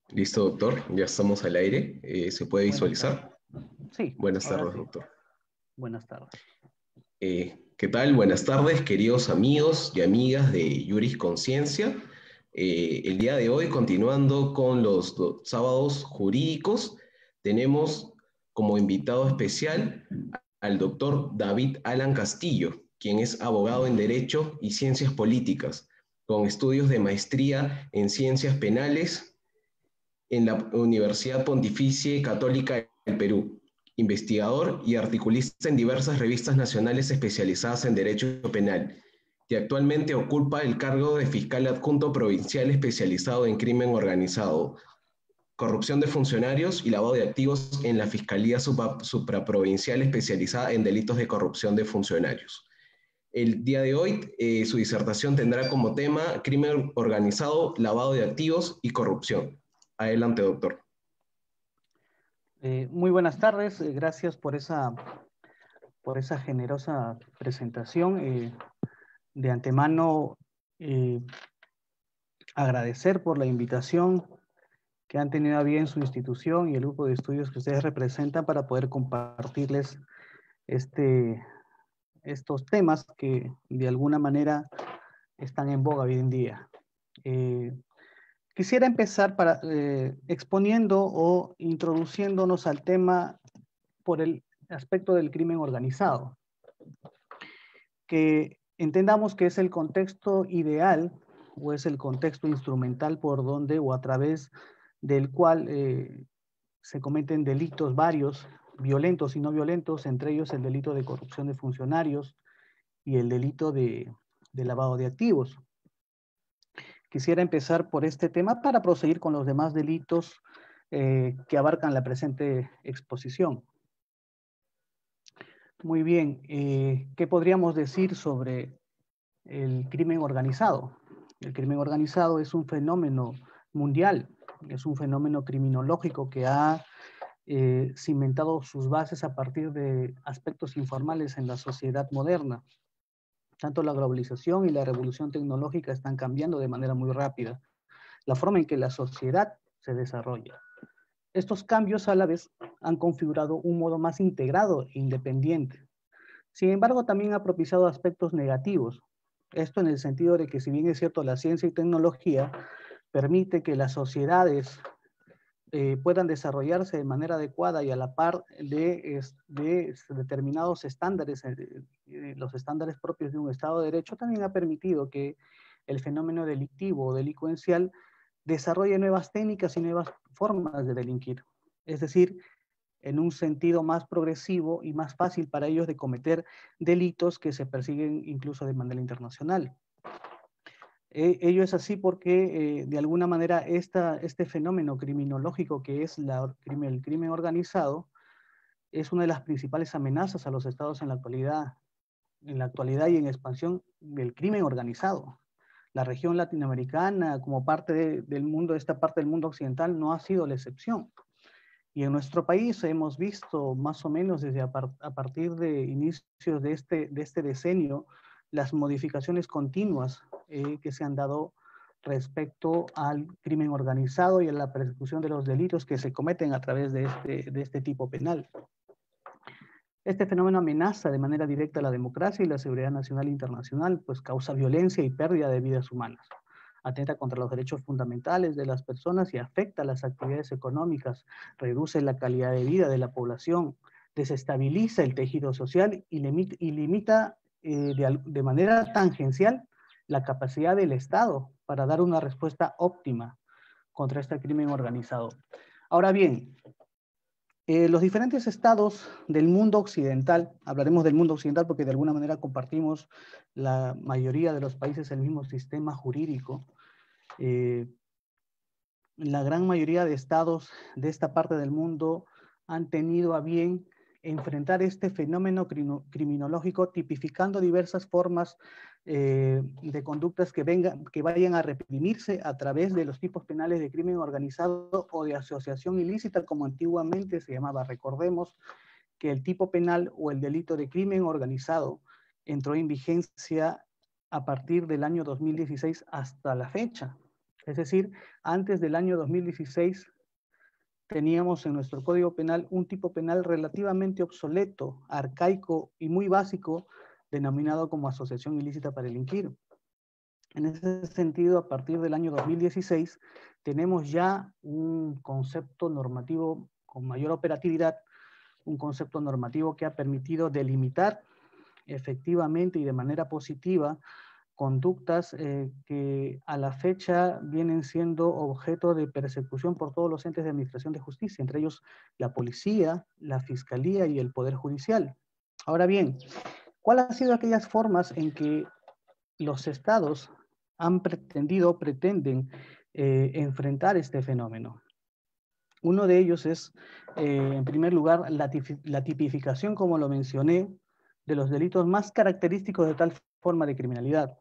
Listo, doctor. Ya estamos al aire. ¿Se puede Buenas tardes. visualizar? Sí, Buenas ahora tardes, sí. doctor. Buenas tardes. ¿Qué tal? Buenas tardes, queridos amigos y amigas de Juris Conciencia. El día de hoy, continuando con los sábados jurídicos, tenemos como invitado especial al doctor David Alan Castillo, quien es abogado en Derecho y Ciencias Políticas, con estudios de maestría en Ciencias Penales en la Universidad Pontificia Católica del Perú, investigador y articulista en diversas revistas nacionales especializadas en Derecho Penal, y actualmente ocupa el cargo de fiscal adjunto provincial especializado en crimen organizado, corrupción de funcionarios y lavado de activos en la Fiscalía Supraprovincial especializada en delitos de corrupción de funcionarios. El día de hoy, su disertación tendrá como tema crimen organizado, lavado de activos y corrupción. Adelante, doctor. Muy buenas tardes. Gracias por esa generosa presentación. De antemano, eh, agradecer por la invitación que han tenido a bien su institución y el grupo de estudios que ustedes representan para poder compartirles este, estos temas que de alguna manera están en boga hoy en día. Eh, Quisiera empezar exponiendo o introduciéndonos al tema por el aspecto del crimen organizado, que entendamos que es el contexto ideal o es el contexto instrumental por donde o a través del cual se cometen delitos varios, violentos y no violentos, entre ellos el delito de corrupción de funcionarios y el delito de lavado de activos. Quisiera empezar por este tema para proseguir con los demás delitos que abarcan la presente exposición. Muy bien, ¿qué podríamos decir sobre el crimen organizado? El crimen organizado es un fenómeno mundial, es un fenómeno criminológico que ha cimentado sus bases a partir de aspectos informales en la sociedad moderna. Tanto la globalización y la revolución tecnológica están cambiando de manera muy rápida la forma en que la sociedad se desarrolla. Estos cambios a la vez han configurado un modo más integrado e independiente. Sin embargo, también ha propiciado aspectos negativos. Esto en el sentido de que, si bien es cierto, la ciencia y tecnología permite que las sociedades puedan desarrollarse de manera adecuada y a la par de determinados estándares, los estándares propios de un Estado de Derecho, también ha permitido que el fenómeno delictivo o delincuencial desarrolle nuevas técnicas y nuevas formas de delinquir. Es decir, en un sentido más progresivo y más fácil para ellos de cometer delitos que se persiguen incluso de manera internacional. Ello es así porque, de alguna manera, este fenómeno criminológico que es el crimen organizado es una de las principales amenazas a los estados en la actualidad y en expansión del crimen organizado. La región latinoamericana, como parte del mundo, esta parte del mundo occidental, no ha sido la excepción. Y en nuestro país hemos visto más o menos desde a partir de inicios de este decenio las modificaciones continuas que se han dado respecto al crimen organizado y a la persecución de los delitos que se cometen a través de este tipo penal. Este fenómeno amenaza de manera directa la democracia y la seguridad nacional e internacional, pues causa violencia y pérdida de vidas humanas. Atenta contra los derechos fundamentales de las personas y afecta las actividades económicas, reduce la calidad de vida de la población, desestabiliza el tejido social y limita de manera tangencial la capacidad del Estado para dar una respuesta óptima contra este crimen organizado. Ahora bien, los diferentes estados del mundo occidental, hablaremos del mundo occidental porque de alguna manera compartimos la mayoría de los países el mismo sistema jurídico. La gran mayoría de estados de esta parte del mundo han tenido a bien enfrentar este fenómeno criminológico, tipificando diversas formas de conductas que vayan a reprimirse a través de los tipos penales de crimen organizado o de asociación ilícita, como antiguamente se llamaba. Recordemos que el tipo penal o el delito de crimen organizado entró en vigencia a partir del año 2016 hasta la fecha. Es decir, antes del año 2016 teníamos en nuestro Código Penal un tipo penal relativamente obsoleto, arcaico y muy básico, denominado como asociación ilícita para delinquir. En ese sentido, a partir del año 2016, tenemos ya un concepto normativo con mayor operatividad, un concepto normativo que ha permitido delimitar efectivamente y de manera positiva conductas que a la fecha vienen siendo objeto de persecución por todos los entes de administración de justicia, entre ellos la policía, la fiscalía y el poder judicial. Ahora bien, ¿cuáles han sido aquellas formas en que los estados han pretendido, pretenden enfrentar este fenómeno? Uno de ellos es, en primer lugar, la tipificación, como lo mencioné, de los delitos más característicos de tal forma de criminalidad.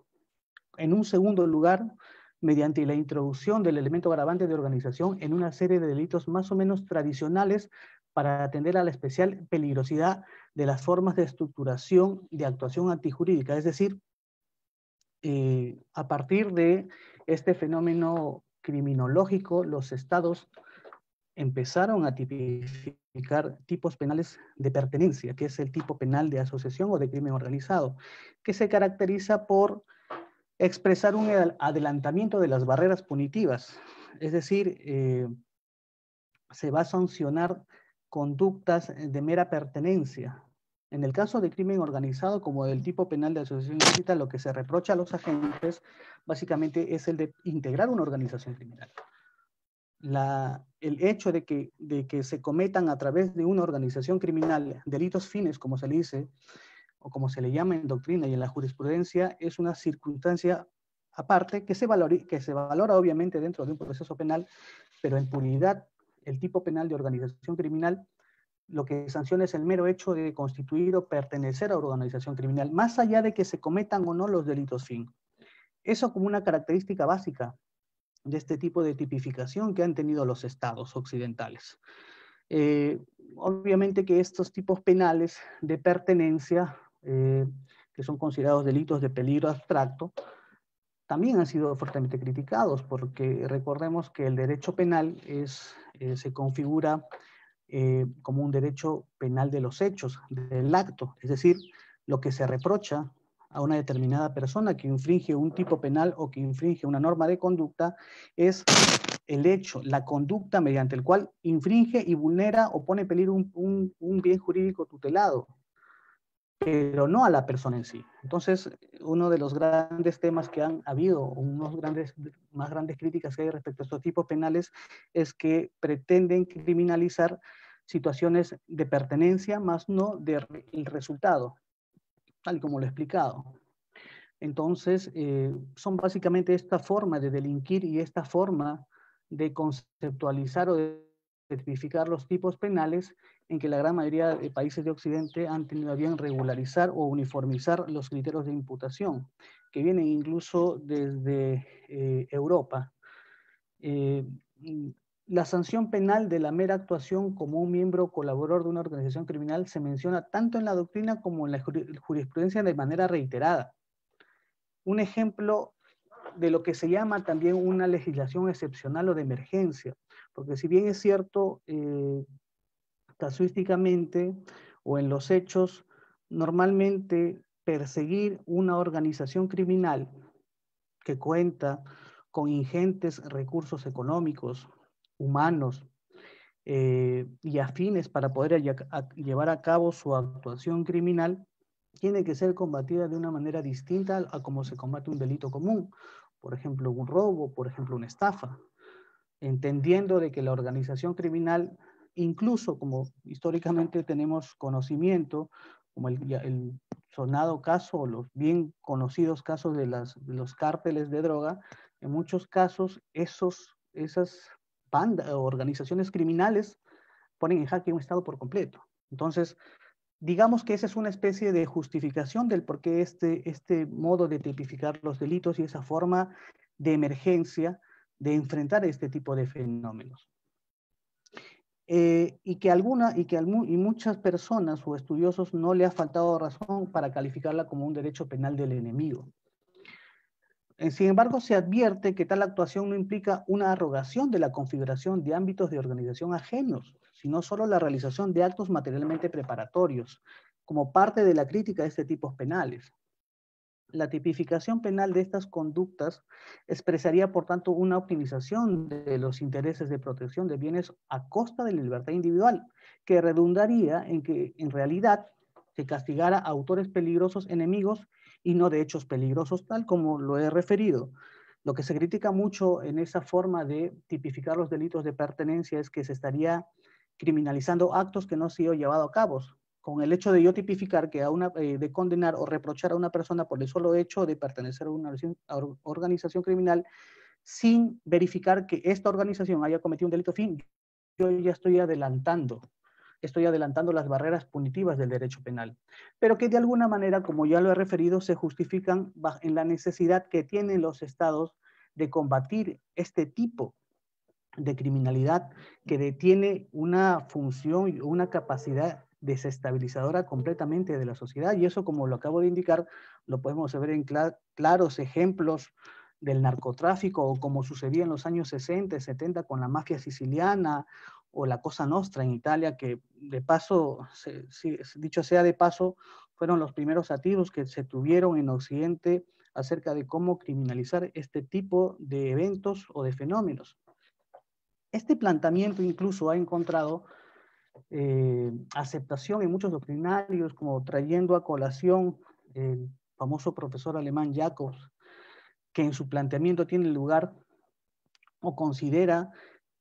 En un segundo lugar, mediante la introducción del elemento agravante de organización en una serie de delitos más o menos tradicionales para atender a la especial peligrosidad de las formas de estructuración de actuación antijurídica. Es decir, a partir de este fenómeno criminológico, los estados empezaron a tipificar tipos penales de pertenencia, que es el tipo penal de asociación o de crimen organizado, que se caracteriza por expresar un adelantamiento de las barreras punitivas. Es decir, se va a sancionar conductas de mera pertenencia. En el caso de crimen organizado, como del tipo penal de asociación ilícita, lo que se reprocha a los agentes básicamente es el de integrar una organización criminal. El hecho de que se cometan a través de una organización criminal delitos fines, como se le dice, o como se le llama en doctrina y en la jurisprudencia, es una circunstancia aparte que se valora obviamente dentro de un proceso penal, pero en puridad, el tipo penal de organización criminal, lo que sanciona es el mero hecho de constituir o pertenecer a una organización criminal, más allá de que se cometan o no los delitos fin. Eso como una característica básica de este tipo de tipificación que han tenido los estados occidentales. Obviamente que estos tipos penales de pertenencia, que son considerados delitos de peligro abstracto, también han sido fuertemente criticados, porque recordemos que el derecho penal se configura como un derecho penal de los hechos, del acto, es decir, lo que se reprocha a una determinada persona que infringe un tipo penal o que infringe una norma de conducta es el hecho, la conducta mediante el cual infringe y vulnera o pone en peligro un bien jurídico tutelado, pero no a la persona en sí. Entonces, uno de los grandes temas que han habido, más grandes críticas que hay respecto a estos tipos penales, es que pretenden criminalizar situaciones de pertenencia, más no del resultado, tal como lo he explicado. Entonces, son básicamente esta forma de delinquir y esta forma de conceptualizar o de tipificar los tipos penales en que la gran mayoría de países de Occidente han tenido a bien regularizar o uniformizar los criterios de imputación, que vienen incluso desde Europa. La sanción penal de la mera actuación como un miembro colaborador de una organización criminal se menciona tanto en la doctrina como en la jurisprudencia de manera reiterada. Un ejemplo de lo que se llama también una legislación excepcional o de emergencia, porque si bien es cierto, casuísticamente o en los hechos, normalmente perseguir una organización criminal que cuenta con ingentes recursos económicos, humanos y afines para poder llevar a cabo su actuación criminal, tiene que ser combatida de una manera distinta a como se combate un delito común, por ejemplo, un robo, por ejemplo, una estafa, entendiendo de que la organización criminal, incluso como históricamente tenemos conocimiento, como el sonado caso o los bien conocidos casos de los cárteles de droga, en muchos casos esas bandas o organizaciones criminales ponen en jaque un Estado por completo. Entonces, digamos que esa es una especie de justificación del por qué este modo de tipificar los delitos y esa forma de emergencia de enfrentar este tipo de fenómenos. Y muchas personas o estudiosos no le ha faltado razón para calificarla como un derecho penal del enemigo. Sin embargo, se advierte que tal actuación no implica una arrogación de la configuración de ámbitos de organización ajenos, sino solo la realización de actos materialmente preparatorios, como parte de la crítica de este tipo penales. La tipificación penal de estas conductas expresaría, por tanto, una optimización de los intereses de protección de bienes a costa de la libertad individual, que redundaría en que, en realidad, se castigara a autores peligrosos enemigos y no de hechos peligrosos, tal como lo he referido. Lo que se critica mucho en esa forma de tipificar los delitos de pertenencia es que se estaría criminalizando actos que no han sido llevados a cabo, con el hecho de yo tipificar que de condenar o reprochar a una persona por el solo hecho de pertenecer a una organización criminal sin verificar que esta organización haya cometido un delito fin, yo ya estoy adelantando las barreras punitivas del derecho penal, pero que de alguna manera, como ya lo he referido, se justifican en la necesidad que tienen los estados de combatir este tipo de criminalidad que tiene una función y una capacidad desestabilizadora completamente de la sociedad, y eso, como lo acabo de indicar, lo podemos ver en claros ejemplos del narcotráfico, o como sucedía en los años 60 y 70 con la mafia siciliana o la Cosa Nostra en Italia, que de paso, dicho sea de paso, fueron los primeros atisbos que se tuvieron en Occidente acerca de cómo criminalizar este tipo de eventos o de fenómenos. Este planteamiento incluso ha encontrado aceptación en muchos doctrinarios, como trayendo a colación el famoso profesor alemán Jacobs, que en su planteamiento tiene lugar o considera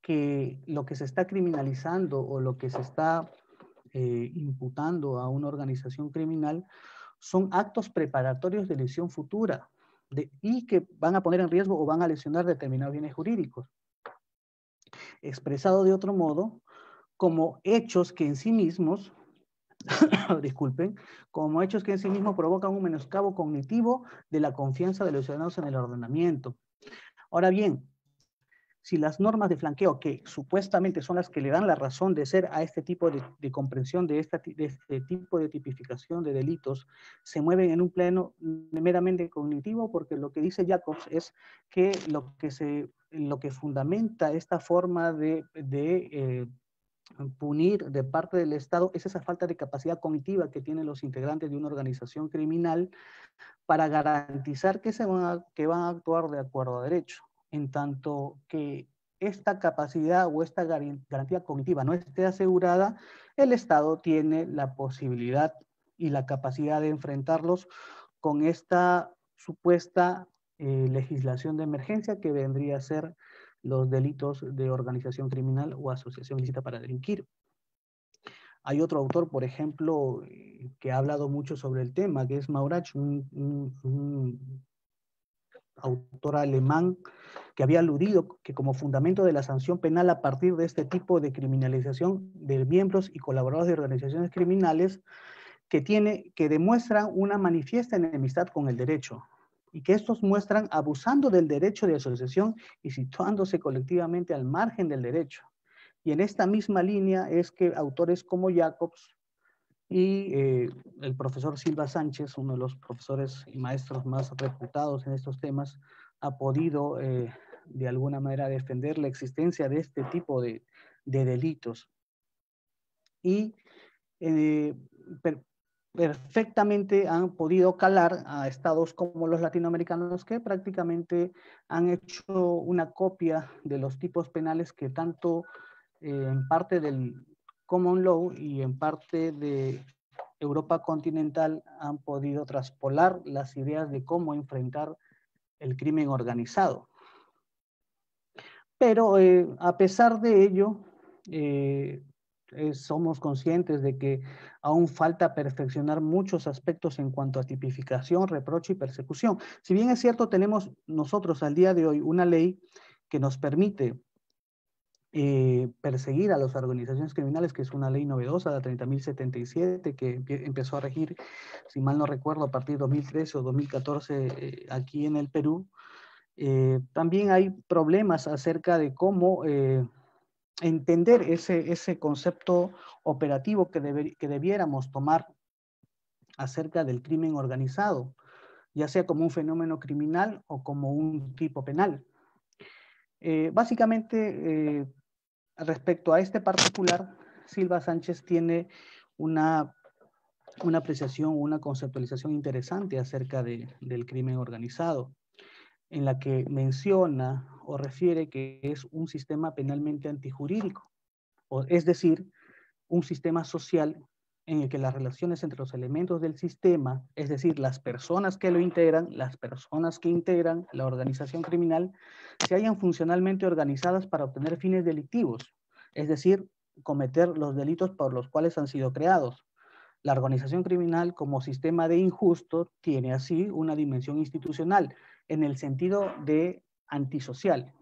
que lo que se está criminalizando o lo que se está imputando a una organización criminal son actos preparatorios de lesión futura y que van a poner en riesgo o van a lesionar determinados bienes jurídicos. Expresado de otro modo, como hechos que en sí mismos, disculpen, como hechos que en sí mismos provocan un menoscabo cognitivo de la confianza de los ciudadanos en el ordenamiento. Ahora bien, si las normas de flanqueo, que supuestamente son las que le dan la razón de ser a este tipo de comprensión de este tipo de tipificación de delitos, se mueven en un plano meramente cognitivo, porque lo que dice Jacobs es que lo que fundamenta esta forma de punir de parte del Estado es esa falta de capacidad cognitiva que tienen los integrantes de una organización criminal para garantizar que van a actuar de acuerdo a derecho. En tanto que esta capacidad o esta garantía cognitiva no esté asegurada, el Estado tiene la posibilidad y la capacidad de enfrentarlos con esta supuesta legislación de emergencia que vendría a ser los delitos de organización criminal o asociación ilícita para delinquir. Hay otro autor, por ejemplo, que ha hablado mucho sobre el tema, que es Maurach, un autor alemán que había aludido que como fundamento de la sanción penal a partir de este tipo de criminalización de miembros y colaboradores de organizaciones criminales que demuestran una manifiesta enemistad con el derecho, y que estos muestran abusando del derecho de asociación y situándose colectivamente al margen del derecho. Y en esta misma línea es que autores como Jacobs y el profesor Silva Sánchez, uno de los profesores y maestros más reputados en estos temas, ha podido de alguna manera defender la existencia de este tipo de delitos. Y perfectamente han podido calar a estados como los latinoamericanos, que prácticamente han hecho una copia de los tipos penales que tanto en parte del common law y en parte de Europa continental han podido traspolar las ideas de cómo enfrentar el crimen organizado. Pero a pesar de ello, somos conscientes de que aún falta perfeccionar muchos aspectos en cuanto a tipificación, reproche y persecución. Si bien es cierto, tenemos nosotros al día de hoy una ley que nos permite perseguir a las organizaciones criminales, que es una ley novedosa, la 30.077, que empezó a regir, si mal no recuerdo, a partir de 2013 o 2014 aquí en el Perú. También hay problemas acerca de cómo entender ese concepto operativo que debiéramos tomar acerca del crimen organizado. ya sea como un fenómeno criminal o como un tipo penal. Básicamente, respecto a este particular, Silva Sánchez tiene una apreciación, una conceptualización interesante acerca del crimen organizado, en la que menciona o refiere que es un sistema penalmente antijurídico, es decir, un sistema social en el que las relaciones entre los elementos del sistema, es decir, las personas que lo integran, las personas que integran la organización criminal, se hallan funcionalmente organizadas para obtener fines delictivos, es decir, cometer los delitos por los cuales han sido creados. La organización criminal como sistema de injusto tiene así una dimensión institucional en el sentido de antisocial.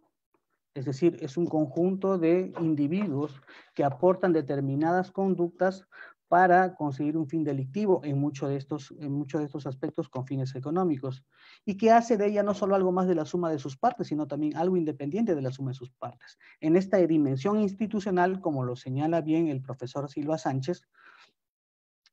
Es decir, es un conjunto de individuos que aportan determinadas conductas para conseguir un fin delictivo en muchos de estos aspectos con fines económicos, y que hace de ella no solo algo más de la suma de sus partes, sino también algo independiente de la suma de sus partes. En esta dimensión institucional, como lo señala bien el profesor Silva Sánchez,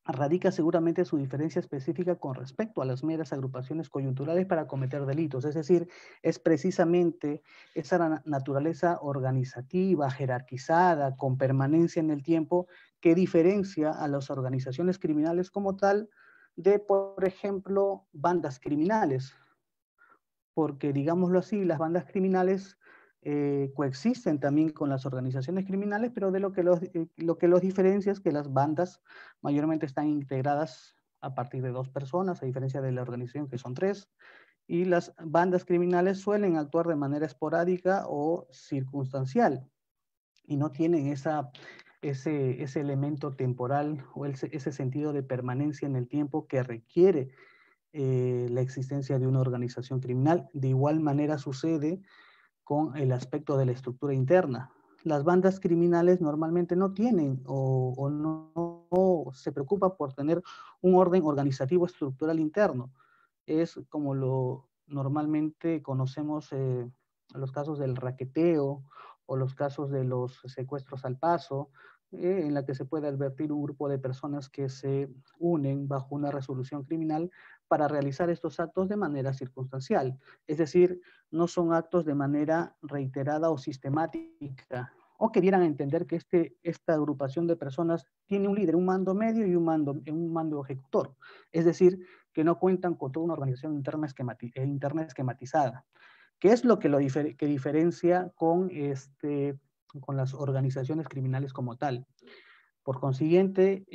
radica seguramente su diferencia específica con respecto a las meras agrupaciones coyunturales para cometer delitos. Es decir, es precisamente esa naturaleza organizativa, jerarquizada, con permanencia en el tiempo, que diferencia a las organizaciones criminales como tal de, por ejemplo, bandas criminales. Porque, digámoslo así, las bandas criminales coexisten también con las organizaciones criminales, pero de lo que los diferencia es que las bandas mayormente están integradas a partir de 2 personas, a diferencia de la organización que son 3, y las bandas criminales suelen actuar de manera esporádica o circunstancial, y no tienen ese elemento temporal o ese sentido de permanencia en el tiempo que requiere la existencia de una organización criminal. De igual manera sucede con el aspecto de la estructura interna. Las bandas criminales normalmente no tienen o no se preocupan por tener un orden organizativo estructural interno. Es como lo normalmente conocemos los casos del raqueteo o los casos de los secuestros al paso, en la que se puede advertir un grupo de personas que se unen bajo una resolución criminal para realizar estos actos de manera circunstancial. Es decir, no son actos de manera reiterada o sistemática, o que dieran a entender que esta agrupación de personas tiene un líder, un mando medio y un mando ejecutor. Es decir, que no cuentan con toda una organización interna esquematizada. ¿Qué es lo que que diferencia con las organizaciones criminales como tal? Por consiguiente,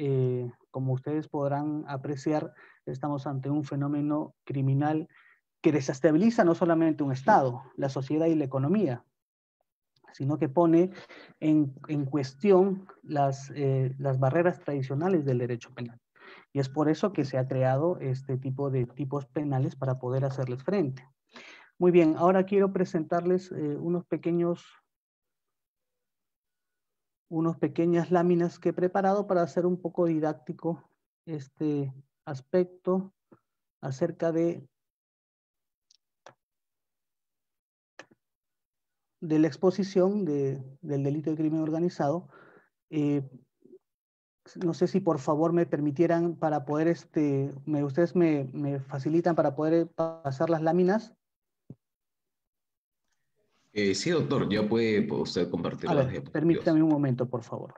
como ustedes podrán apreciar, estamos ante un fenómeno criminal que desestabiliza no solamente un Estado, la sociedad y la economía, sino que pone en cuestión las barreras tradicionales del derecho penal. Y es por eso que se ha creado este tipo de tipos penales para poder hacerles frente. Muy bien, ahora quiero presentarles unas pequeñas láminas que he preparado para hacer un poco didáctico este aspecto acerca de la exposición del delito de crimen organizado. No sé si por favor me permitieran para poder, ustedes me facilitan para poder pasar las láminas. Sí, doctor, ya puede usted compartir A las ver, diapositivas. permítame un momento, por favor.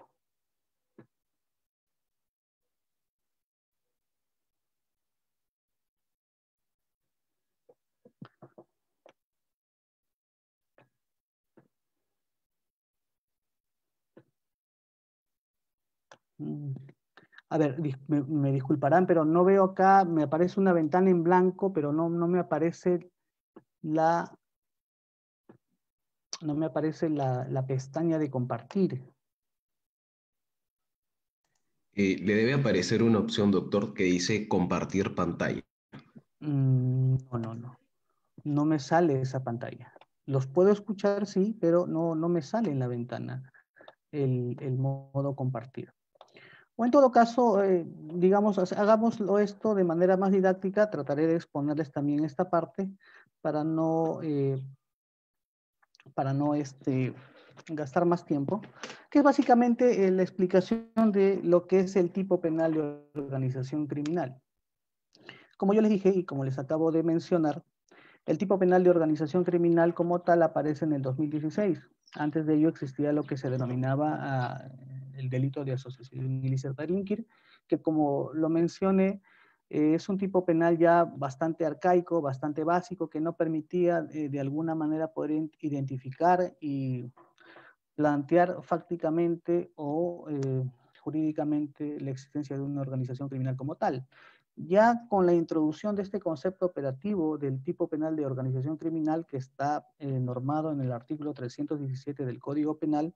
A ver, me disculparán, pero no veo acá, me aparece una ventana en blanco, pero no me aparece la pestaña de compartir. Le debe aparecer una opción, doctor, que dice compartir pantalla. No. No me sale esa pantalla. Los puedo escuchar, sí, pero no me sale en la ventana el modo compartir. O en todo caso, digamos, hagámoslo esto de manera más didáctica. Trataré de exponerles también esta parte para no gastar más tiempo, que es básicamente la explicación de lo que es el tipo penal de organización criminal. Como yo les dije y como les acabo de mencionar, el tipo penal de organización criminal como tal aparece en el 2016. Antes de ello existía lo que se denominaba el delito de asociación ilícita a delinquir, que como lo mencioné, es un tipo penal ya bastante arcaico, bastante básico, que no permitía de alguna manera poder identificar y plantear fácticamente o jurídicamente la existencia de una organización criminal como tal. Ya con la introducción de este concepto operativo del tipo penal de organización criminal que está normado en el artículo 317 del Código Penal,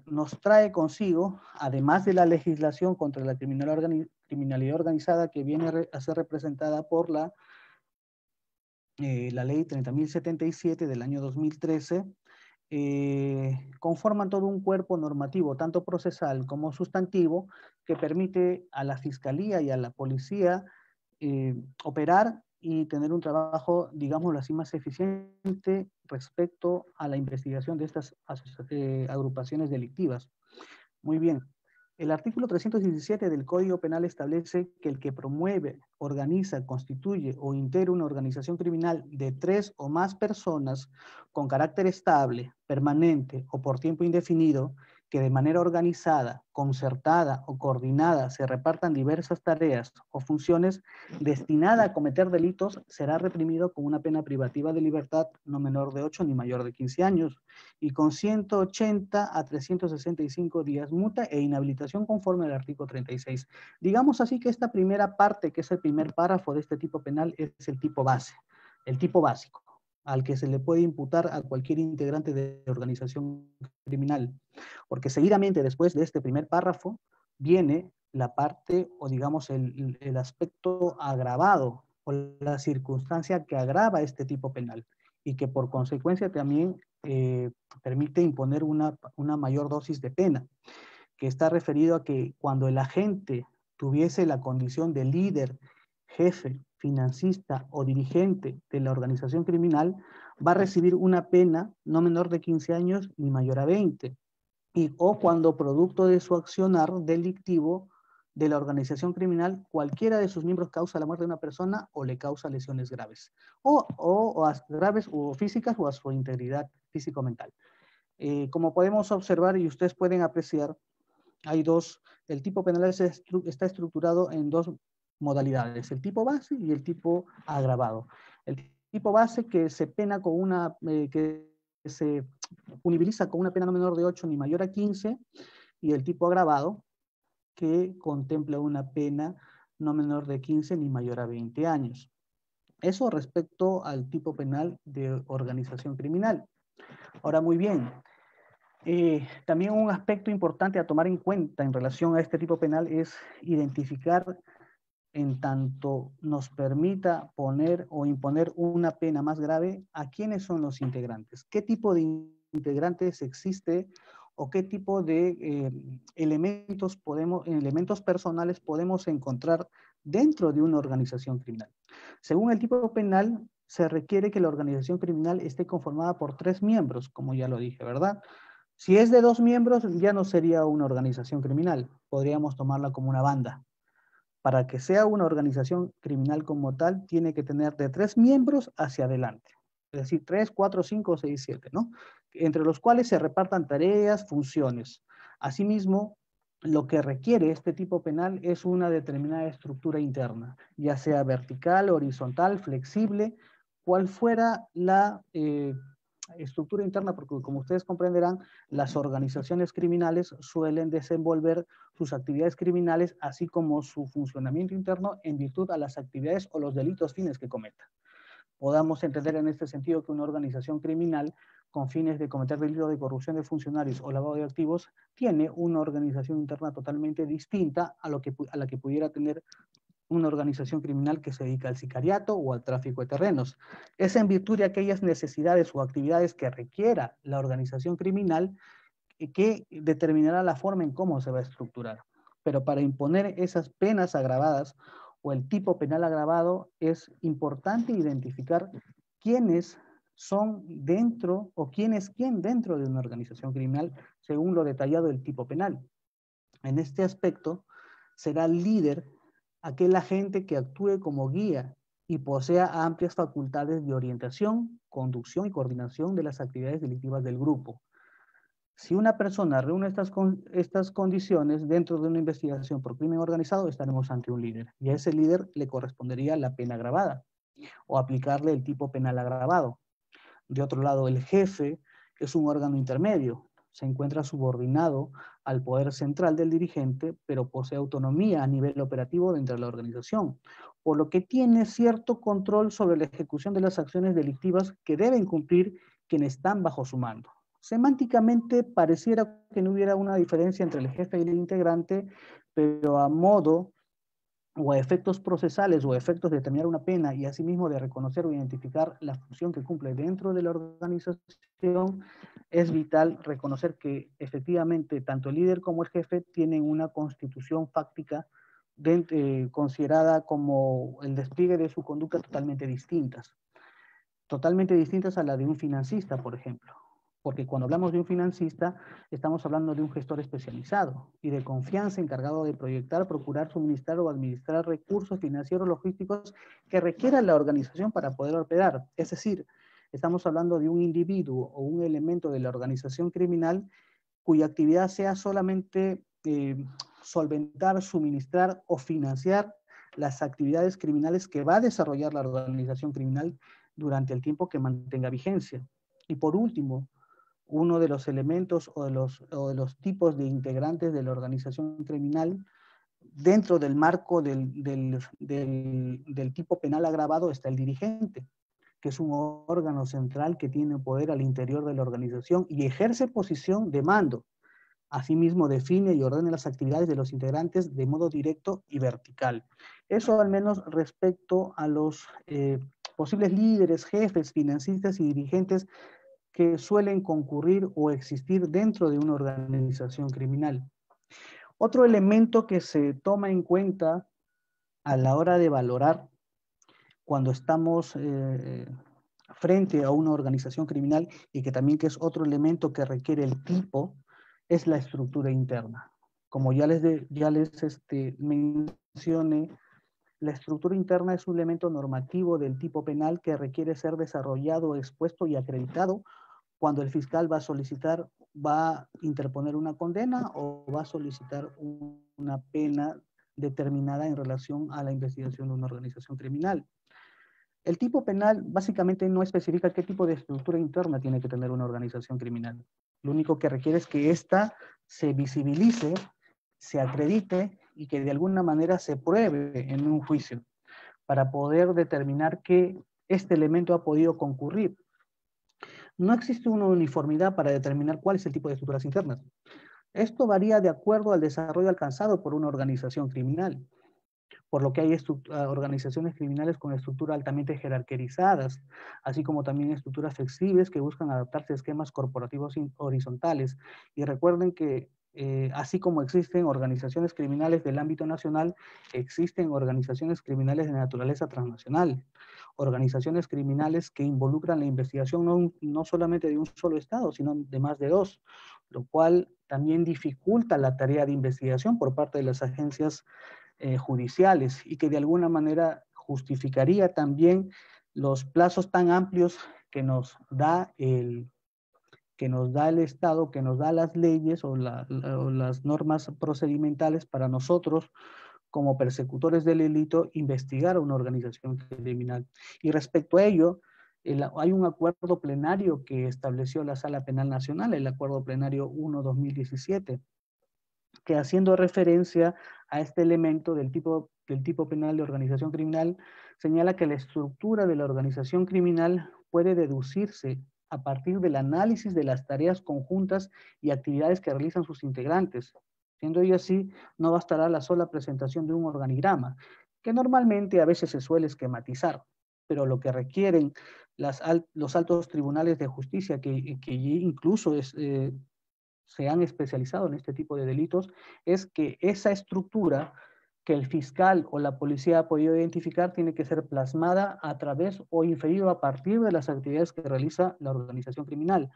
nos trae consigo, además de la legislación contra la criminalidad organizada que viene a ser representada por la ley 30.077 del año 2013, conforman todo un cuerpo normativo, tanto procesal como sustantivo, que permite a la Fiscalía y a la Policía operar y tener un trabajo, digámoslo así, más eficiente respecto a la investigación de estas agrupaciones delictivas. Muy bien. El artículo 317 del Código Penal establece que el que promueve, organiza, constituye o integra una organización criminal de 3 o más personas con carácter estable, permanente o por tiempo indefinido, que de manera organizada, concertada o coordinada se repartan diversas tareas o funciones destinada a cometer delitos, será reprimido con una pena privativa de libertad no menor de 8 ni mayor de 15 años y con 180 a 365 días multa e inhabilitación conforme al artículo 36. Digamos así que esta primera parte, que es el primer párrafo de este tipo penal, es el tipo base, el tipo básico, al que se le puede imputar a cualquier integrante de organización criminal. Porque seguidamente, después de este primer párrafo, viene la parte, o digamos, el aspecto agravado, o la circunstancia que agrava este tipo penal, y que por consecuencia también permite imponer una mayor dosis de pena, que está referido a que cuando el agente tuviese la condición de líder, jefe, financista o dirigente de la organización criminal, va a recibir una pena no menor de 15 años ni mayor a 20. O cuando producto de su accionar delictivo de la organización criminal, cualquiera de sus miembros causa la muerte de una persona o le causa lesiones graves, o graves o físicas o a su integridad físico-mental. Como podemos observar y ustedes pueden apreciar, hay el tipo penal está estructurado en dos modalidades, el tipo base y el tipo agravado. El tipo base que se pena con que se punibiliza con una pena no menor de 8 ni mayor a 15, y el tipo agravado que contempla una pena no menor de 15 ni mayor a 20 años. Eso respecto al tipo penal de organización criminal. Ahora, muy bien, también un aspecto importante a tomar en cuenta en relación a este tipo penal es identificar, en tanto nos permita poner o imponer una pena más grave, a quiénes son los integrantes, qué tipo de integrantes existe o qué tipo de elementos personales podemos encontrar dentro de una organización criminal. Según el tipo penal, se requiere que la organización criminal esté conformada por 3 miembros, como ya lo dije, ¿verdad? Si es de 2 miembros, ya no sería una organización criminal, podríamos tomarla como una banda. Para que sea una organización criminal como tal, tiene que tener de 3 miembros hacia adelante. Es decir, 3, 4, 5, 6, 7, ¿no? Entre los cuales se repartan tareas, funciones. Asimismo, lo que requiere este tipo penal es una determinada estructura interna, ya sea vertical, horizontal, flexible, cual fuera la estructura interna, porque como ustedes comprenderán, las organizaciones criminales suelen desenvolver sus actividades criminales, así como su funcionamiento interno, en virtud a las actividades o los delitos fines que cometan. Podamos entender en este sentido que una organización criminal con fines de cometer delitos de corrupción de funcionarios o lavado de activos tiene una organización interna totalmente distinta a la que pudiera tener una organización criminal que se dedica al sicariato o al tráfico de terrenos. Es en virtud de aquellas necesidades o actividades que requiera la organización criminal que determinará la forma en cómo se va a estructurar. Pero para imponer esas penas agravadas o el tipo penal agravado, es importante identificar quiénes son dentro o quién es quién dentro de una organización criminal según lo detallado del tipo penal. En este aspecto, será el líder aquel agente que actúe como guía y posea amplias facultades de orientación, conducción y coordinación de las actividades delictivas del grupo. Si una persona reúne estas condiciones dentro de una investigación por crimen organizado, estaremos ante un líder. Y a ese líder le correspondería la pena agravada o aplicarle el tipo penal agravado. De otro lado, el jefe es un órgano intermedio. Se encuentra subordinado al poder central del dirigente, pero posee autonomía a nivel operativo dentro de la organización, por lo que tiene cierto control sobre la ejecución de las acciones delictivas que deben cumplir quienes están bajo su mando. Semánticamente pareciera que no hubiera una diferencia entre el jefe y el integrante, pero a modo o a efectos procesales o a efectos de determinar una pena y asimismo de reconocer o identificar la función que cumple dentro de la organización, es vital reconocer que efectivamente tanto el líder como el jefe tienen una constitución fáctica considerada como el despliegue de su conducta totalmente distintas a la de un financista, por ejemplo. Porque cuando hablamos de un financista, estamos hablando de un gestor especializado y de confianza encargado de proyectar, procurar, suministrar o administrar recursos financieros logísticos que requiera la organización para poder operar. Es decir, estamos hablando de un individuo o un elemento de la organización criminal cuya actividad sea solamente solventar, suministrar o financiar las actividades criminales que va a desarrollar la organización criminal durante el tiempo que mantenga vigencia. Y por último, uno de los elementos o de los tipos de integrantes de la organización criminal dentro del marco del tipo penal agravado está el dirigente, que es un órgano central que tiene poder al interior de la organización y ejerce posición de mando. Asimismo, define y ordena las actividades de los integrantes de modo directo y vertical. Eso al menos respecto a los posibles líderes, jefes, financistas y dirigentes que suelen concurrir o existir dentro de una organización criminal. Otro elemento que se toma en cuenta a la hora de valorar cuando estamos frente a una organización criminal y que también que es otro elemento que requiere el tipo, es la estructura interna. Como ya les mencioné, la estructura interna es un elemento normativo del tipo penal que requiere ser desarrollado, expuesto y acreditado cuando el fiscal va a interponer una condena o va a solicitar una pena determinada en relación a la investigación de una organización criminal. El tipo penal básicamente no especifica qué tipo de estructura interna tiene que tener una organización criminal. Lo único que requiere es que ésta se visibilice, se acredite y que de alguna manera se pruebe en un juicio para poder determinar que este elemento ha podido concurrir. No existe una uniformidad para determinar cuál es el tipo de estructuras internas. Esto varía de acuerdo al desarrollo alcanzado por una organización criminal, por lo que hay organizaciones criminales con estructuras altamente jerarquizadas, así como también estructuras flexibles que buscan adaptarse a esquemas corporativos horizontales. Y recuerden que así como existen organizaciones criminales del ámbito nacional, existen organizaciones criminales de naturaleza transnacional, organizaciones criminales que involucran la investigación no solamente de un solo estado, sino de más de dos, lo cual también dificulta la tarea de investigación por parte de las agencias judiciales y que de alguna manera justificaría también los plazos tan amplios que nos da el Estado, que nos da las leyes o las normas procedimentales para nosotros como persecutores del delito investigar a una organización criminal. Y respecto a ello, hay un acuerdo plenario que estableció la Sala Penal Nacional, el Acuerdo Plenario 1/2017, que haciendo referencia a este elemento del tipo penal de organización criminal, señala que la estructura de la organización criminal puede deducirse a partir del análisis de las tareas conjuntas y actividades que realizan sus integrantes. Siendo ello así, no bastará la sola presentación de un organigrama, que normalmente a veces se suele esquematizar, pero lo que requieren los altos tribunales de justicia, que incluso se han especializado en este tipo de delitos, es que esa estructura que el fiscal o la policía ha podido identificar tiene que ser plasmada a través o inferido a partir de las actividades que realiza la organización criminal.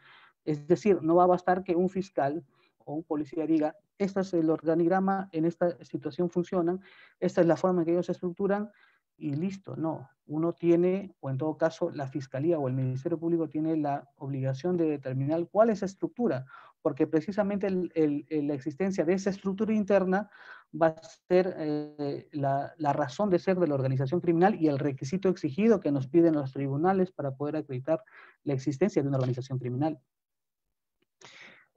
Es decir, no va a bastar que un fiscal o un policía diga, este es el organigrama, en esta situación funcionan, esta es la forma en que ellos se estructuran, y listo. No, uno tiene, o en todo caso la Fiscalía o el Ministerio Público tiene la obligación de determinar cuál es esa estructura, porque precisamente la existencia de esa estructura interna va a ser la razón de ser de la organización criminal y el requisito exigido que nos piden los tribunales para poder acreditar la existencia de una organización criminal.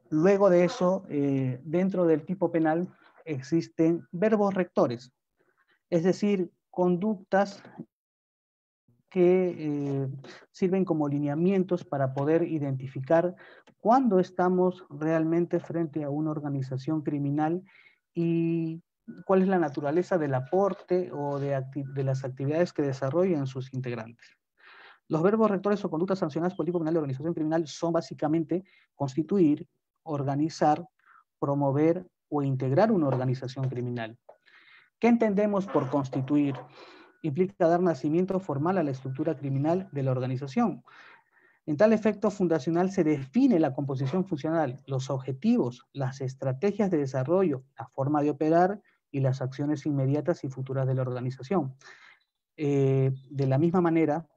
Luego de eso, dentro del tipo penal existen verbos rectores, es decir, conductas que sirven como lineamientos para poder identificar cuándo estamos realmente frente a una organización criminal y cuál es la naturaleza del aporte o de las actividades que desarrollan sus integrantes. Los verbos rectores o conductas sancionadas por el tipo penal de organización criminal son básicamente constituir, organizar, promover o integrar una organización criminal. ¿Qué entendemos por constituir? Implica dar nacimiento formal a la estructura criminal de la organización. En tal efecto fundacional se define la composición funcional, los objetivos, las estrategias de desarrollo, la forma de operar y las acciones inmediatas y futuras de la organización. De la misma manera,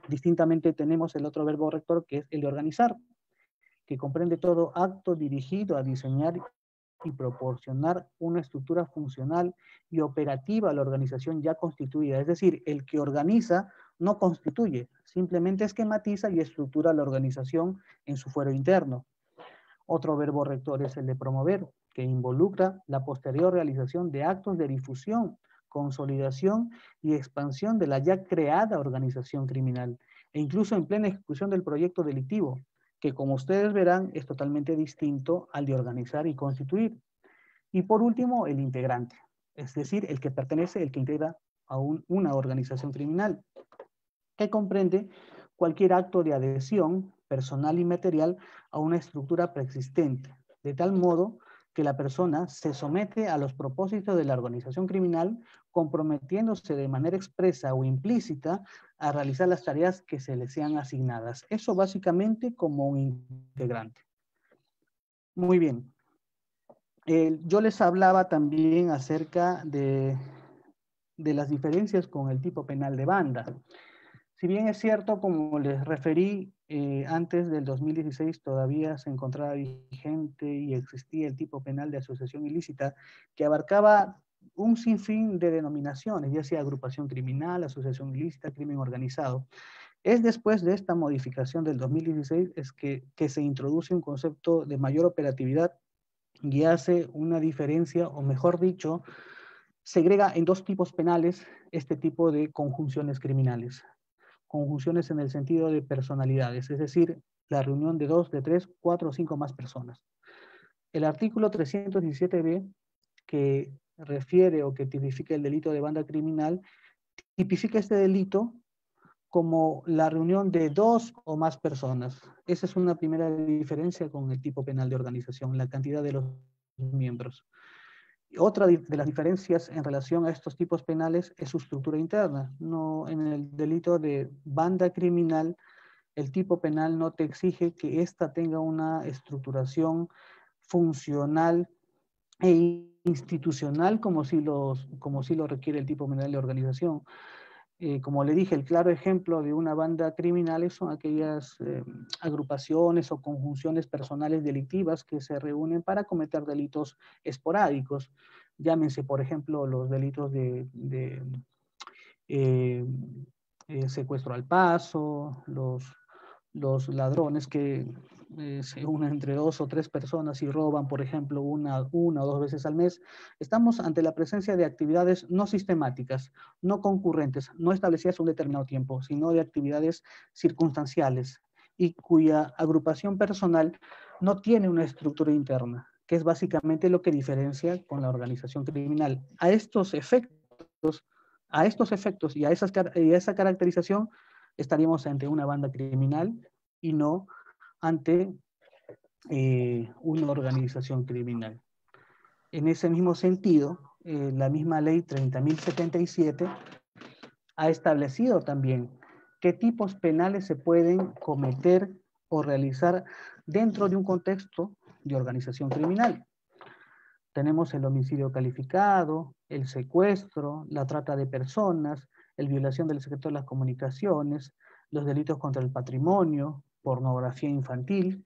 distintamente tenemos el otro verbo rector que es el de organizar, que comprende todo acto dirigido a diseñar y proporcionar una estructura funcional y operativa a la organización ya constituida. Es decir, el que organiza no constituye, simplemente esquematiza y estructura la organización en su fuero interno. Otro verbo rector es el de promover, que involucra la posterior realización de actos de difusión, consolidación y expansión de la ya creada organización criminal, e incluso en plena ejecución del proyecto delictivo, que como ustedes verán es totalmente distinto al de organizar y constituir. Y por último, el integrante, es decir, el que pertenece, el que integra a una organización criminal, que comprende cualquier acto de adhesión personal y material a una estructura preexistente, de tal modo que la persona se somete a los propósitos de la organización criminal, comprometiéndose de manera expresa o implícita a realizar las tareas que se le sean asignadas. Eso básicamente como un integrante. Muy bien. Yo les hablaba también acerca de las diferencias con el tipo penal de banda. Si bien es cierto, como les referí, antes del 2016 todavía se encontraba vigente y existía el tipo penal de asociación ilícita que abarcaba un sinfín de denominaciones, ya sea agrupación criminal, asociación ilícita, crimen organizado. Es después de esta modificación del 2016 es que se introduce un concepto de mayor operatividad y hace una diferencia, o mejor dicho, segrega en dos tipos penales este tipo de conjunciones criminales. Conjunciones en el sentido de personalidades, es decir, la reunión de 2, de 3, 4 o 5 más personas. El artículo 317b, que refiere o que tipifica el delito de banda criminal, tipifica este delito como la reunión de 2 o más personas. Esa es una primera diferencia con el tipo penal de organización, la cantidad de los miembros. Otra de las diferencias en relación a estos tipos penales es su estructura interna. No, en el delito de banda criminal, el tipo penal no te exige que ésta tenga una estructuración funcional e institucional como si lo requiere el tipo penal de organización. Como le dije, el claro ejemplo de una banda criminal son aquellas agrupaciones o conjunciones personales delictivas que se reúnen para cometer delitos esporádicos. Llámense, por ejemplo, los delitos de secuestro al paso, los ladrones que se unen entre 2 o 3 personas y roban, por ejemplo, una o 2 veces al mes. Estamos ante la presencia de actividades no sistemáticas, no concurrentes, no establecidas un determinado tiempo, sino de actividades circunstanciales y cuya agrupación personal no tiene una estructura interna, que es básicamente lo que diferencia con la organización criminal. A estos efectos y a esa caracterización estaríamos ante una banda criminal y no ante una organización criminal. En ese mismo sentido, la misma ley 30.077 ha establecido también qué tipos penales se pueden cometer o realizar dentro de un contexto de organización criminal. Tenemos el homicidio calificado, el secuestro, la trata de personas, la violación del secreto de las comunicaciones, los delitos contra el patrimonio, pornografía infantil,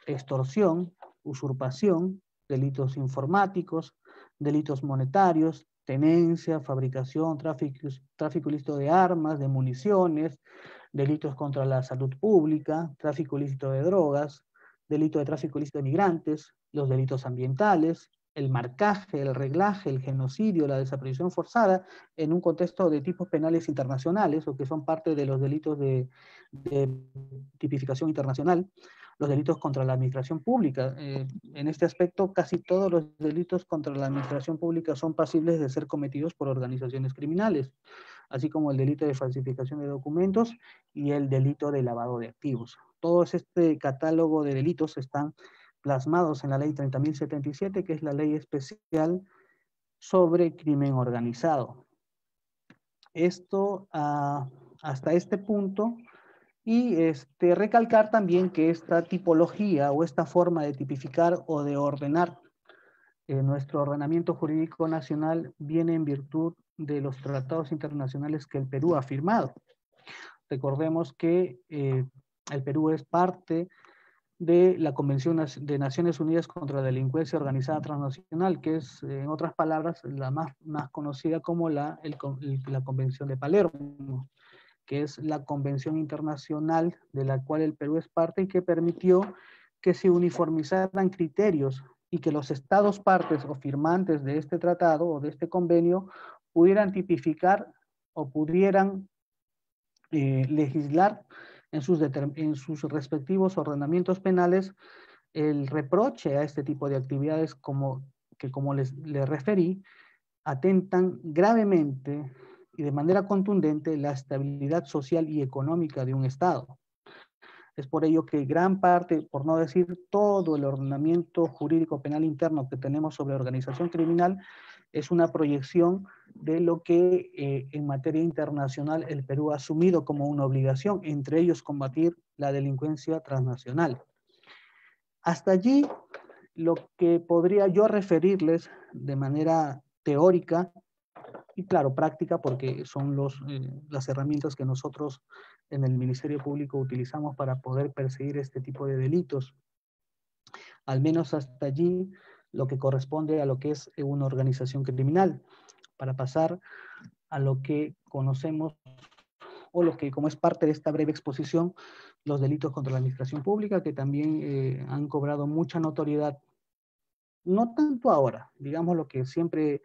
extorsión, usurpación, delitos informáticos, delitos monetarios, tenencia, fabricación, tráfico ilícito de armas, de municiones, delitos contra la salud pública, tráfico ilícito de drogas, delito de tráfico ilícito de migrantes, los delitos ambientales, el marcaje, el reglaje, el genocidio, la desaparición forzada, en un contexto de tipos penales internacionales, o que son parte de los delitos de tipificación internacional, los delitos contra la administración pública. En este aspecto, casi todos los delitos contra la administración pública son pasibles de ser cometidos por organizaciones criminales, así como el delito de falsificación de documentos y el delito de lavado de activos. Todo este catálogo de delitos están plasmados en la ley 30.077, que es la ley especial sobre crimen organizado. Esto hasta este punto, y recalcar también que esta tipología o esta forma de tipificar o de ordenar nuestro ordenamiento jurídico nacional viene en virtud de los tratados internacionales que el Perú ha firmado. Recordemos que el Perú es parte de la Convención de Naciones Unidas contra la Delincuencia Organizada Transnacional, que es, en otras palabras, la más conocida como la Convención de Palermo, que es la convención internacional de la cual el Perú es parte y que permitió que se uniformizaran criterios y que los estados partes o firmantes de este tratado o de este convenio pudieran tipificar o pudieran legislar en sus respectivos ordenamientos penales el reproche a este tipo de actividades que, como les referí, atentan gravemente y de manera contundente la estabilidad social y económica de un Estado. Es por ello que gran parte, por no decir todo el ordenamiento jurídico penal interno que tenemos sobre organización criminal, es una proyección de lo que en materia internacional el Perú ha asumido como una obligación, entre ellos combatir la delincuencia transnacional. Hasta allí lo que podría yo referirles de manera teórica y claro, práctica, porque son las herramientas que nosotros en el Ministerio Público utilizamos para poder perseguir este tipo de delitos. Al menos hasta allí lo que corresponde a lo que es una organización criminal, para pasar a lo que conocemos o lo que, como es parte de esta breve exposición, los delitos contra la administración pública, que también han cobrado mucha notoriedad, no tanto ahora, digamos lo que siempre,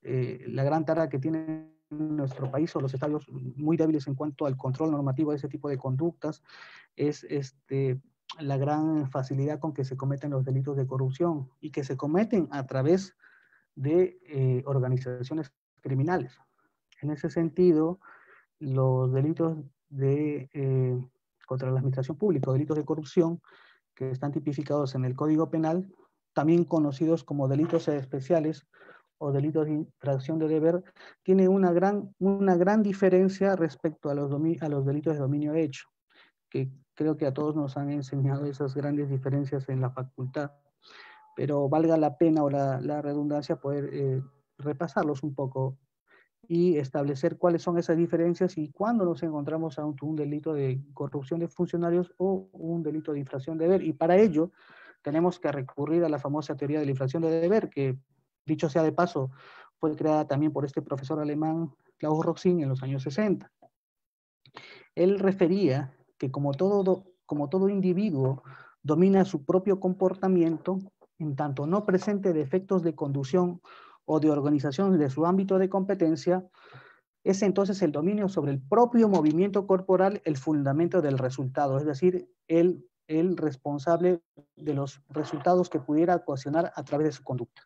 la gran tarea que tiene nuestro país o los estados muy débiles en cuanto al control normativo de ese tipo de conductas, es la gran facilidad con que se cometen los delitos de corrupción y que se cometen a través de organizaciones criminales. En ese sentido, los delitos contra la administración pública, delitos de corrupción, que están tipificados en el Código Penal, también conocidos como delitos especiales o delitos de infracción de deber, tiene una gran diferencia respecto a los delitos de dominio de hecho, que creo que a todos nos han enseñado esas grandes diferencias en la facultad, pero valga la pena o la redundancia poder repasarlos un poco y establecer cuáles son esas diferencias y cuándo nos encontramos ante un delito de corrupción de funcionarios o un delito de infracción de deber. Y para ello tenemos que recurrir a la famosa teoría de la infracción de deber, que, dicho sea de paso, fue creada también por este profesor alemán Klaus Roxin en los años 60. Él refería que como todo individuo domina su propio comportamiento, en tanto no presente defectos de conducción o de organización de su ámbito de competencia, es entonces el dominio sobre el propio movimiento corporal el fundamento del resultado, es decir, el responsable de los resultados que pudiera ocasionar a través de su conducta.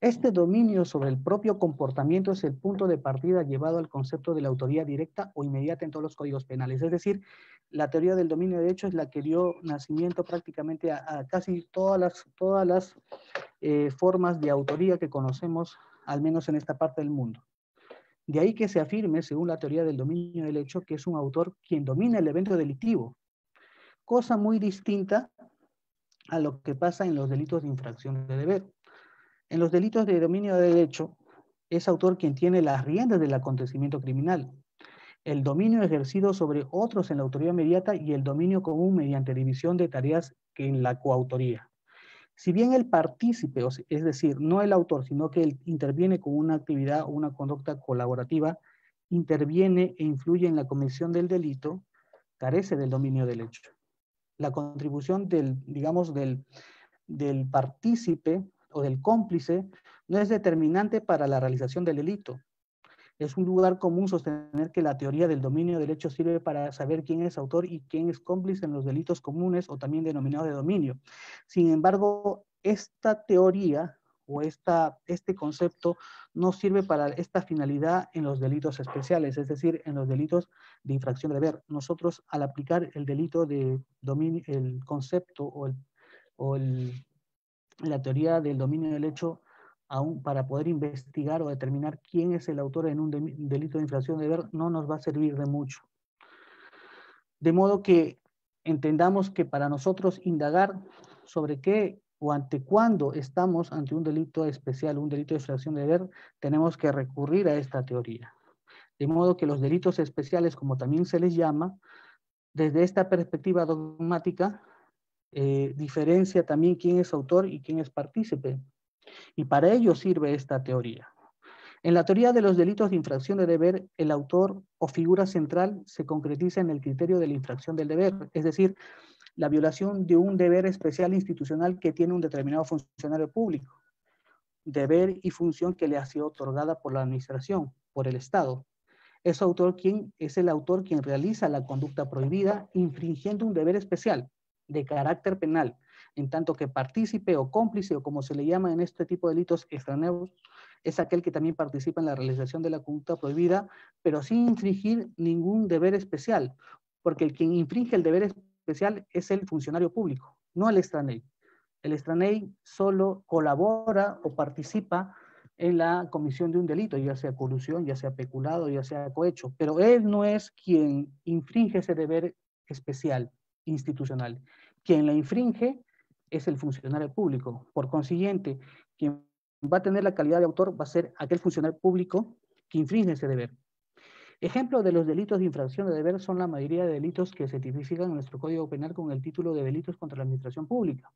Este dominio sobre el propio comportamiento es el punto de partida llevado al concepto de la autoría directa o inmediata en todos los códigos penales. Es decir, la teoría del dominio de hecho es la que dio nacimiento prácticamente a casi todas las formas de autoría que conocemos, al menos en esta parte del mundo. De ahí que se afirme, según la teoría del dominio del hecho, que es un autor quien domina el evento delictivo. Cosa muy distinta a lo que pasa en los delitos de infracción de deber. En los delitos de dominio de derecho, es autor quien tiene las riendas del acontecimiento criminal, el dominio ejercido sobre otros en la autoría inmediata y el dominio común mediante división de tareas en la coautoría. Si bien el partícipe, es decir, no el autor, sino que él interviene con una actividad o una conducta colaborativa, interviene e influye en la comisión del delito, carece del dominio del hecho. La contribución digamos, del partícipe o del cómplice no es determinante para la realización del delito. Es un lugar común sostener que la teoría del dominio del hecho sirve para saber quién es autor y quién es cómplice en los delitos comunes o también denominados de dominio. Sin embargo, esta teoría o este concepto no sirve para esta finalidad en los delitos especiales, es decir, en los delitos de infracción de deber. Nosotros, al aplicar el delito de dominio, el concepto o la teoría del dominio del hecho, aún para poder investigar o determinar quién es el autor en un delito de infracción de deber, no nos va a servir de mucho. De modo que entendamos que para nosotros indagar sobre qué o ante cuándo estamos ante un delito especial, un delito de infracción de deber, tenemos que recurrir a esta teoría. De modo que los delitos especiales, como también se les llama, desde esta perspectiva dogmática, diferencia también quién es autor y quién es partícipe. Y para ello sirve esta teoría. En la teoría de los delitos de infracción de deber, el autor o figura central se concretiza en el criterio de la infracción del deber, es decir, la violación de un deber especial institucional que tiene un determinado funcionario público, deber y función que le ha sido otorgada por la administración, por el Estado. Es el autor quien realiza la conducta prohibida, infringiendo un deber especial de carácter penal, en tanto que partícipe o cómplice, o como se le llama en este tipo de delitos extraneos, es aquel que también participa en la realización de la conducta prohibida, pero sin infringir ningún deber especial, porque el quien infringe el deber especial es el funcionario público, no el extraneo. El extraneo solo colabora o participa en la comisión de un delito, ya sea colusión, ya sea peculado, ya sea cohecho, pero él no es quien infringe ese deber especial institucional. Quien la infringe es el funcionario público. Por consiguiente, quien va a tener la calidad de autor va a ser aquel funcionario público que infringe ese deber. Ejemplo de los delitos de infracción de deber son la mayoría de delitos que se tipifican en nuestro Código Penal con el título de delitos contra la administración pública,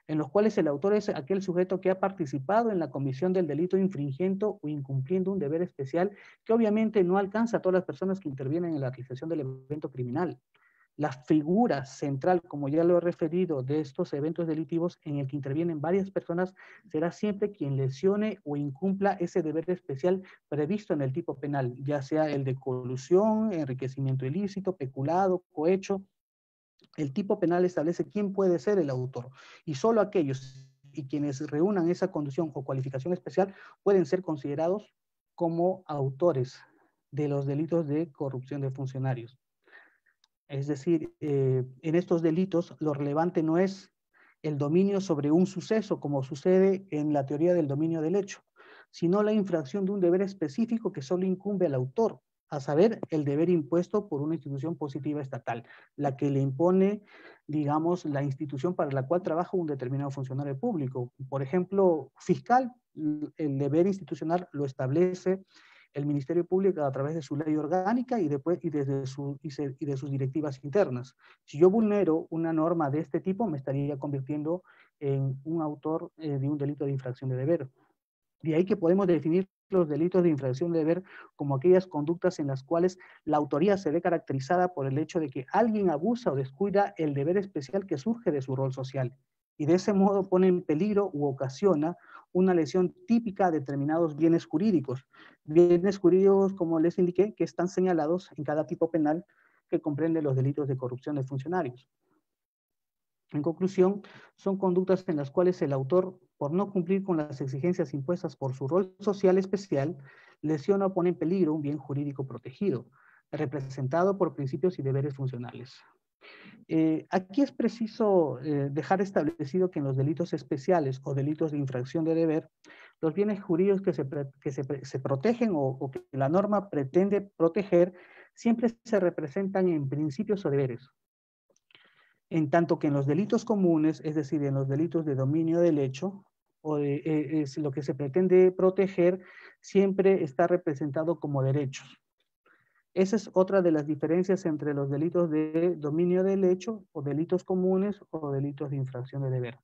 en los cuales el autor es aquel sujeto que ha participado en la comisión del delito infringiendo o incumpliendo un deber especial que obviamente no alcanza a todas las personas que intervienen en la realización del evento criminal. La figura central, como ya lo he referido, de estos eventos delictivos en el que intervienen varias personas será siempre quien lesione o incumpla ese deber especial previsto en el tipo penal, ya sea el de colusión, enriquecimiento ilícito, peculado, cohecho. El tipo penal establece quién puede ser el autor y solo aquellos y quienes reúnan esa condición o cualificación especial pueden ser considerados como autores de los delitos de corrupción de funcionarios. Es decir, en estos delitos lo relevante no es el dominio sobre un suceso, como sucede en la teoría del dominio del hecho, sino la infracción de un deber específico que solo incumbe al autor, a saber, el deber impuesto por una institución positiva estatal, la que le impone, digamos, la institución para la cual trabaja un determinado funcionario público. Por ejemplo, fiscal, el deber institucional lo establece el Ministerio Público a través de su ley orgánica y de sus directivas internas. Si yo vulnero una norma de este tipo, me estaría convirtiendo en un autor de un delito de infracción de deber. De ahí que podemos definir los delitos de infracción de deber como aquellas conductas en las cuales la autoría se ve caracterizada por el hecho de que alguien abusa o descuida el deber especial que surge de su rol social y de ese modo pone en peligro u ocasiona una lesión típica de determinados bienes jurídicos. Bienes jurídicos, como les indiqué, que están señalados en cada tipo penal que comprende los delitos de corrupción de funcionarios. En conclusión, son conductas en las cuales el autor, por no cumplir con las exigencias impuestas por su rol social especial, lesiona o pone en peligro un bien jurídico protegido, representado por principios y deberes funcionales. Aquí es preciso dejar establecido que en los delitos especiales o delitos de infracción de deber, los bienes jurídicos que se protegen o que la norma pretende proteger siempre se representan en principios o deberes. En tanto que en los delitos comunes, es decir, en los delitos de dominio del hecho, es lo que se pretende proteger, siempre está representado como derechos. Esa es otra de las diferencias entre los delitos de dominio del hecho, o delitos comunes, o delitos de infracción de deber.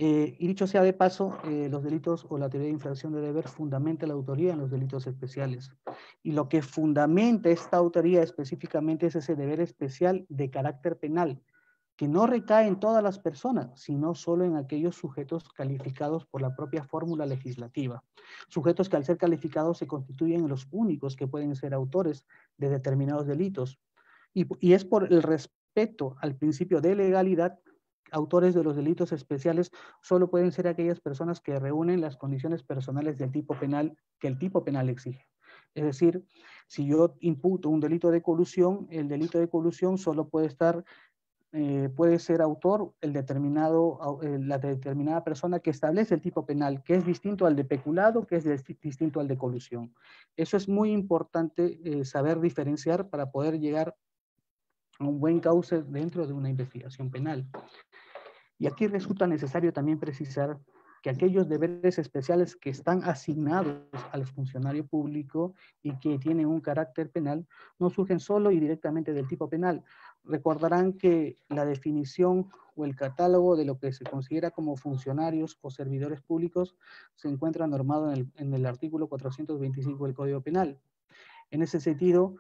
Y dicho sea de paso, los delitos o la teoría de infracción de deber fundamenta la autoría en los delitos especiales. Y lo que fundamenta esta autoría específicamente es ese deber especial de carácter penal, que no recae en todas las personas, sino solo en aquellos sujetos calificados por la propia fórmula legislativa. Sujetos que al ser calificados se constituyen los únicos que pueden ser autores de determinados delitos. Y es por el respeto al principio de legalidad, autores de los delitos especiales solo pueden ser aquellas personas que reúnen las condiciones personales del tipo penal que el tipo penal exige. Es decir, si yo imputo un delito de colusión, el delito de colusión solo puede ser autor la determinada persona que establece el tipo penal, que es distinto al de peculado, que es distinto al de colusión. Eso es muy importante saber diferenciar para poder llegar a un buen cauce dentro de una investigación penal. Y aquí resulta necesario también precisar que aquellos deberes especiales que están asignados al funcionario público y que tienen un carácter penal no surgen solo y directamente del tipo penal. Recordarán que la definición o el catálogo de lo que se considera como funcionarios o servidores públicos se encuentra normado en el artículo 425 del Código Penal. En ese sentido,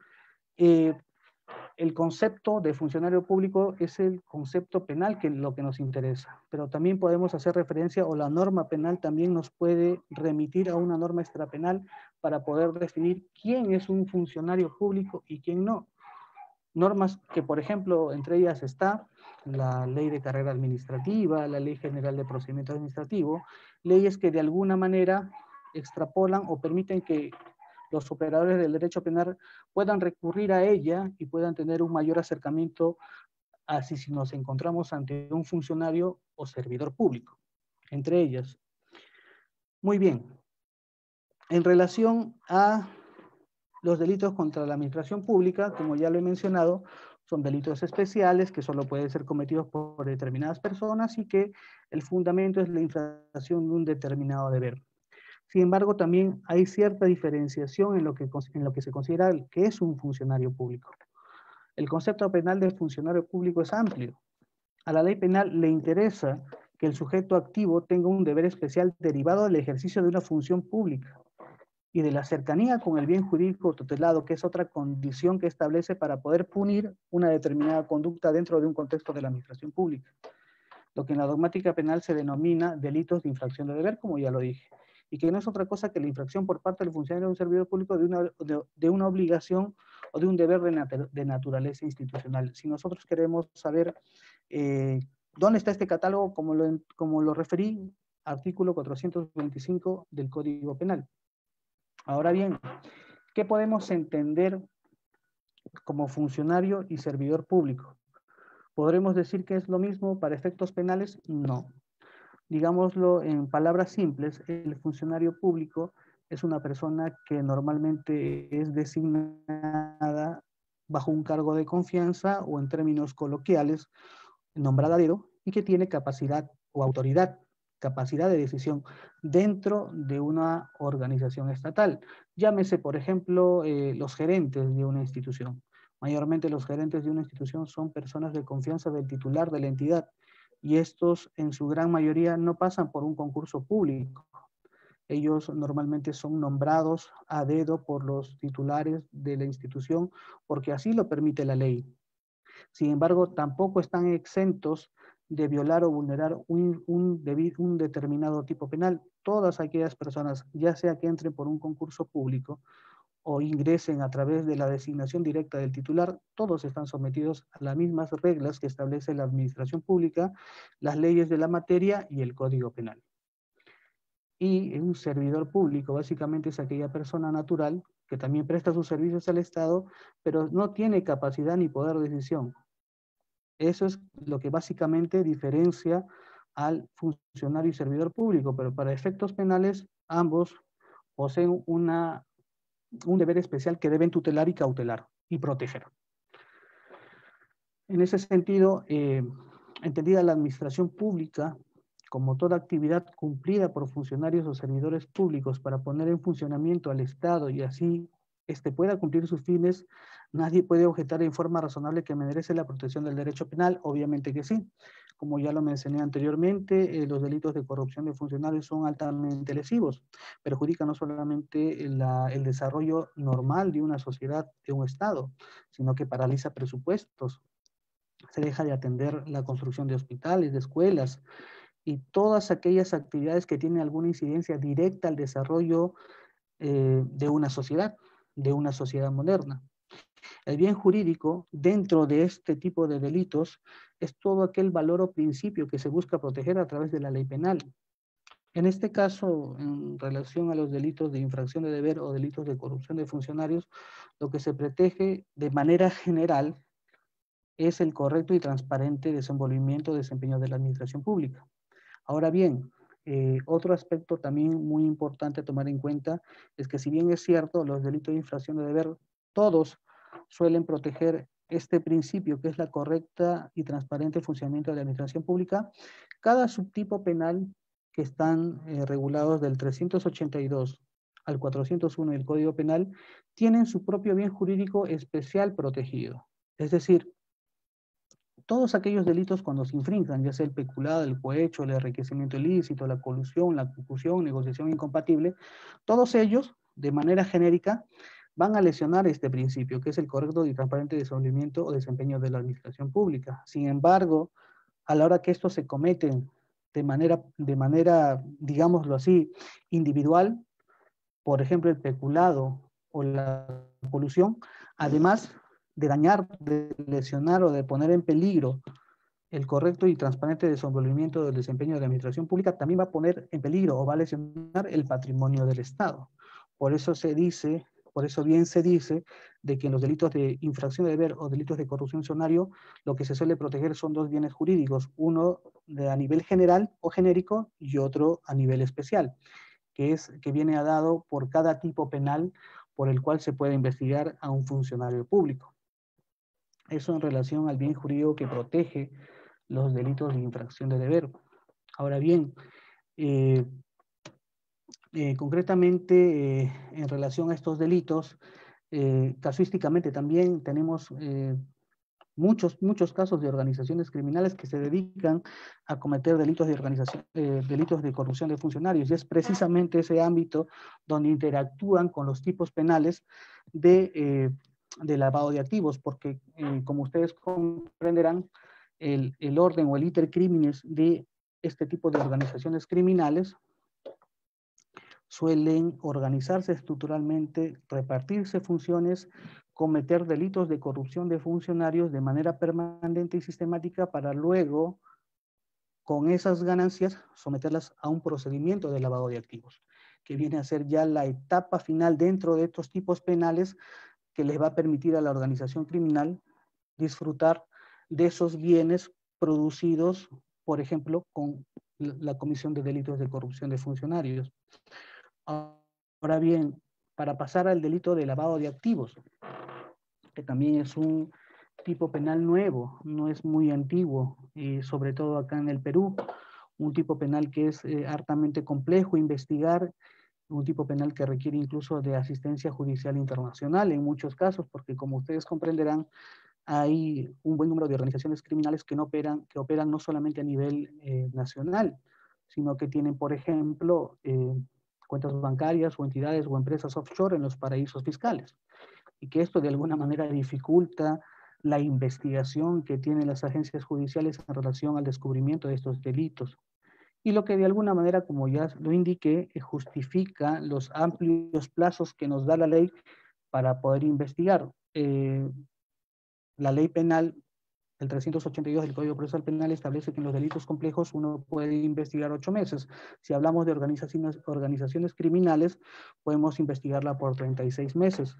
el concepto de funcionario público es el concepto penal, que es lo que nos interesa, pero también podemos hacer referencia, o la norma penal también nos puede remitir a una norma extrapenal para poder definir quién es un funcionario público y quién no. Normas que, por ejemplo, entre ellas está la Ley de Carrera Administrativa, la Ley General de Procedimiento Administrativo, leyes que de alguna manera extrapolan o permiten que los operadores del derecho penal puedan recurrir a ella y puedan tener un mayor acercamiento así si nos encontramos ante un funcionario o servidor público, entre ellas. Muy bien. En relación a los delitos contra la administración pública, como ya lo he mencionado, son delitos especiales que solo pueden ser cometidos por determinadas personas y que el fundamento es la infracción de un determinado deber. Sin embargo, también hay cierta diferenciación en lo que se considera que es un funcionario público. El concepto penal de funcionario público es amplio. A la ley penal le interesa que el sujeto activo tenga un deber especial derivado del ejercicio de una función pública y de la cercanía con el bien jurídico tutelado, que es otra condición que establece para poder punir una determinada conducta dentro de un contexto de la administración pública. Lo que en la dogmática penal se denomina delitos de infracción de deber, como ya lo dije, y que no es otra cosa que la infracción por parte del funcionario de un servidor público de una obligación o de un deber de naturaleza institucional. Si nosotros queremos saber dónde está este catálogo, como lo referí, artículo 425 del Código Penal. Ahora bien, ¿qué podemos entender como funcionario y servidor público? ¿Podremos decir que es lo mismo para efectos penales? No. Digámoslo en palabras simples, el funcionario público es una persona que normalmente es designada bajo un cargo de confianza o en términos coloquiales, nombrada a dedo, y que tiene capacidad o autoridad, capacidad de decisión dentro de una organización estatal. Llámese, por ejemplo, los gerentes de una institución. Mayormente los gerentes de una institución son personas de confianza del titular de la entidad, y estos en su gran mayoría no pasan por un concurso público. Ellos normalmente son nombrados a dedo por los titulares de la institución porque así lo permite la ley. Sin embargo, tampoco están exentos de violar o vulnerar un determinado tipo penal. Todas aquellas personas, ya sea que entren por un concurso público o ingresen a través de la designación directa del titular, todos están sometidos a las mismas reglas que establece la administración pública, las leyes de la materia y el Código Penal. Y un servidor público básicamente es aquella persona natural que también presta sus servicios al Estado, pero no tiene capacidad ni poder de decisión. Eso es lo que básicamente diferencia al funcionario y servidor público, pero para efectos penales ambos poseen un deber especial que deben tutelar y cautelar y proteger. En ese sentido, entendida la administración pública como toda actividad cumplida por funcionarios o servidores públicos para poner en funcionamiento al Estado y así éste pueda cumplir sus fines, nadie puede objetar en forma razonable que merece la protección del derecho penal. Obviamente que sí. Como ya lo mencioné anteriormente, los delitos de corrupción de funcionarios son altamente lesivos. Perjudican no solamente el desarrollo normal de una sociedad, de un Estado, sino que paraliza presupuestos. Se deja de atender la construcción de hospitales, de escuelas, y todas aquellas actividades que tienen alguna incidencia directa al desarrollo de una sociedad moderna. El bien jurídico dentro de este tipo de delitos es todo aquel valor o principio que se busca proteger a través de la ley penal. En este caso, en relación a los delitos de infracción de deber o delitos de corrupción de funcionarios, lo que se protege de manera general es el correcto y transparente desenvolvimiento y desempeño de la administración pública. Ahora bien, otro aspecto también muy importante a tomar en cuenta es que si bien es cierto, los delitos de infracción de deber, todos suelen proteger este principio que es la correcta y transparente funcionamiento de la administración pública, cada subtipo penal que están regulados del 382 al 401 del Código Penal tienen su propio bien jurídico especial protegido. Es decir, todos aquellos delitos cuando se infrinjan, ya sea el peculado, el cohecho, el enriquecimiento ilícito, la colusión, la concusión, negociación incompatible, todos ellos, de manera genérica, van a lesionar este principio, que es el correcto y transparente desenvolvimiento o desempeño de la administración pública. Sin embargo, a la hora que estos se cometen de manera, digámoslo así, individual, por ejemplo, el peculado o la colusión, además de dañar, de lesionar o de poner en peligro el correcto y transparente desenvolvimiento del desempeño de la administración pública, también va a poner en peligro o va a lesionar el patrimonio del Estado. Por eso se dice, por eso bien se dice, de que en los delitos de infracción de deber o delitos de corrupción funcionario, lo que se suele proteger son dos bienes jurídicos, uno a nivel general o genérico y otro a nivel especial, que viene dado por cada tipo penal por el cual se puede investigar a un funcionario público. Eso en relación al bien jurídico que protege los delitos de infracción de deber. Ahora bien, concretamente en relación a estos delitos, casuísticamente también tenemos muchos casos de organizaciones criminales que se dedican a cometer delitos delitos de corrupción de funcionarios, y es precisamente ese ámbito donde interactúan con los tipos penales de lavado de activos, porque como ustedes comprenderán, el orden o el iter criminis de este tipo de organizaciones criminales suelen organizarse estructuralmente, repartirse funciones, cometer delitos de corrupción de funcionarios de manera permanente y sistemática para luego, con esas ganancias, someterlas a un procedimiento de lavado de activos, que viene a ser ya la etapa final dentro de estos tipos penales que les va a permitir a la organización criminal disfrutar de esos bienes producidos, por ejemplo, con la comisión de delitos de corrupción de funcionarios. Ahora bien, para pasar al delito de lavado de activos, que también es un tipo penal nuevo, no es muy antiguo, y sobre todo acá en el Perú, un tipo penal que es hartamente complejo investigar, un tipo penal que requiere incluso de asistencia judicial internacional en muchos casos, porque como ustedes comprenderán, hay un buen número de organizaciones criminales que operan no solamente a nivel nacional, sino que tienen, por ejemplo, cuentas bancarias o entidades o empresas offshore en los paraísos fiscales. Y que esto de alguna manera dificulta la investigación que tienen las agencias judiciales en relación al descubrimiento de estos delitos. Y lo que de alguna manera, como ya lo indiqué, justifica los amplios plazos que nos da la ley para poder investigar. La ley penal, el 382 del Código Procesal Penal, establece que en los delitos complejos uno puede investigar 8 meses. Si hablamos de organizaciones criminales, podemos investigarla por 36 meses.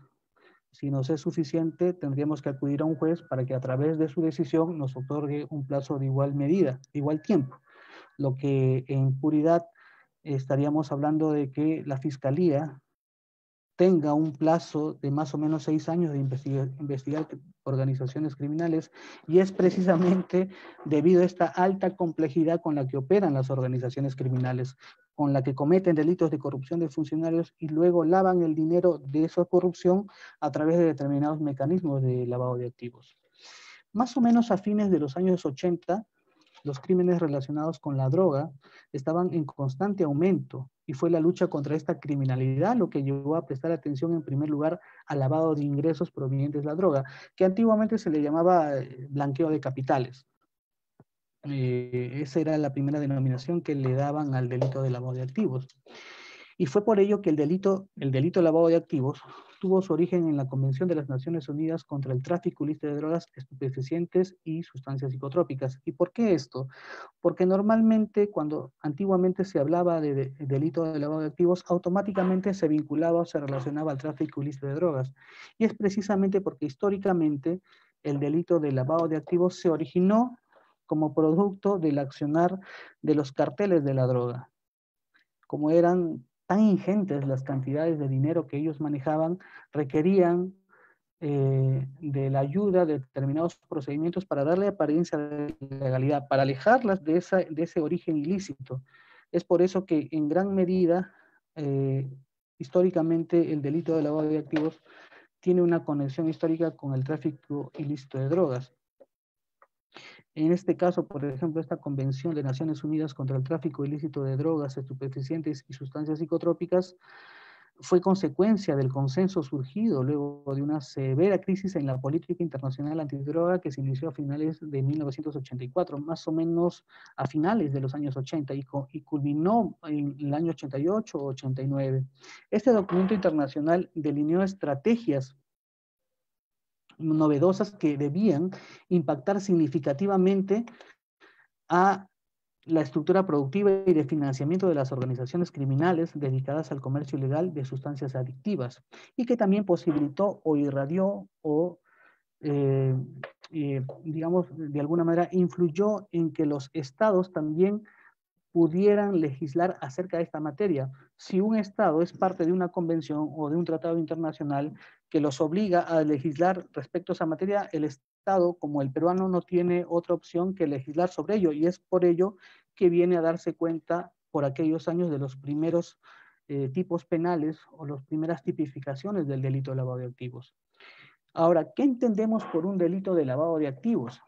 Si nos es suficiente, tendríamos que acudir a un juez para que a través de su decisión nos otorgue un plazo de igual medida, de igual tiempo. Lo que en puridad estaríamos hablando de que la Fiscalía tenga un plazo de más o menos 6 años de investigar organizaciones criminales, y es precisamente debido a esta alta complejidad con la que operan las organizaciones criminales, con la que cometen delitos de corrupción de funcionarios y luego lavan el dinero de esa corrupción a través de determinados mecanismos de lavado de activos. Más o menos a fines de los años 80, los crímenes relacionados con la droga estaban en constante aumento, y fue la lucha contra esta criminalidad lo que llevó a prestar atención en primer lugar al lavado de ingresos provenientes de la droga, que antiguamente se le llamaba blanqueo de capitales. Esa era la primera denominación que le daban al delito de lavado de activos. Y fue por ello que el delito de lavado de activos tuvo su origen en la Convención de las Naciones Unidas contra el tráfico ilícito de drogas, estupefacientes y sustancias psicotrópicas. ¿Y por qué esto? Porque normalmente cuando antiguamente se hablaba de delito de lavado de activos, automáticamente se vinculaba o se relacionaba al tráfico ilícito de drogas. Y es precisamente porque históricamente el delito de lavado de activos se originó como producto del accionar de los carteles de la droga. Como eran tan ingentes las cantidades de dinero que ellos manejaban, requerían de la ayuda de determinados procedimientos para darle apariencia de legalidad, para alejarlas de ese origen ilícito. Es por eso que en gran medida, históricamente, el delito de lavado de activos tiene una conexión histórica con el tráfico ilícito de drogas. En este caso, por ejemplo, esta Convención de Naciones Unidas contra el tráfico ilícito de drogas, estupefacientes y sustancias psicotrópicas fue consecuencia del consenso surgido luego de una severa crisis en la política internacional antidroga que se inició a finales de 1984, más o menos a finales de los años 80, y culminó en el año 88 o 89. Este documento internacional delineó estrategias novedosas que debían impactar significativamente a la estructura productiva y de financiamiento de las organizaciones criminales dedicadas al comercio ilegal de sustancias adictivas, y que también posibilitó o irradió o, digamos, de alguna manera influyó en que los estados también pudieran legislar acerca de esta materia. Si un Estado es parte de una convención o de un tratado internacional que los obliga a legislar respecto a esa materia, el Estado, como el peruano, no tiene otra opción que legislar sobre ello, y es por ello que viene a darse cuenta por aquellos años de los primeros tipos penales o las primeras tipificaciones del delito de lavado de activos. Ahora, ¿qué entendemos por un delito de lavado de activos?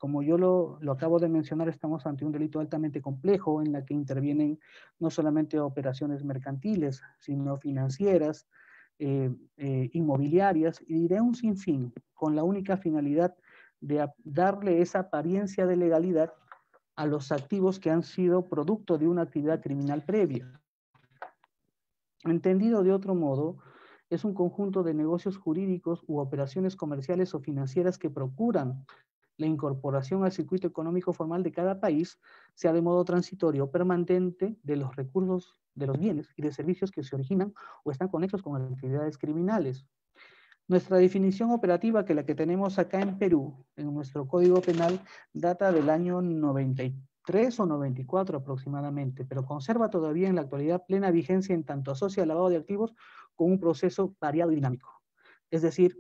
Como yo lo acabo de mencionar, estamos ante un delito altamente complejo en la que intervienen no solamente operaciones mercantiles, sino financieras, inmobiliarias, y de un sinfín, con la única finalidad de darle esa apariencia de legalidad a los activos que han sido producto de una actividad criminal previa. Entendido de otro modo, es un conjunto de negocios jurídicos u operaciones comerciales o financieras que procuran la incorporación al circuito económico formal de cada país, sea de modo transitorio o permanente, de los recursos, de los bienes y de servicios que se originan o están conexos con actividades criminales. Nuestra definición operativa, que la que tenemos acá en Perú, en nuestro Código Penal, data del año 93 o 94 aproximadamente, pero conserva todavía en la actualidad plena vigencia en tanto asocia el lavado de activos con un proceso variado y dinámico. Es decir,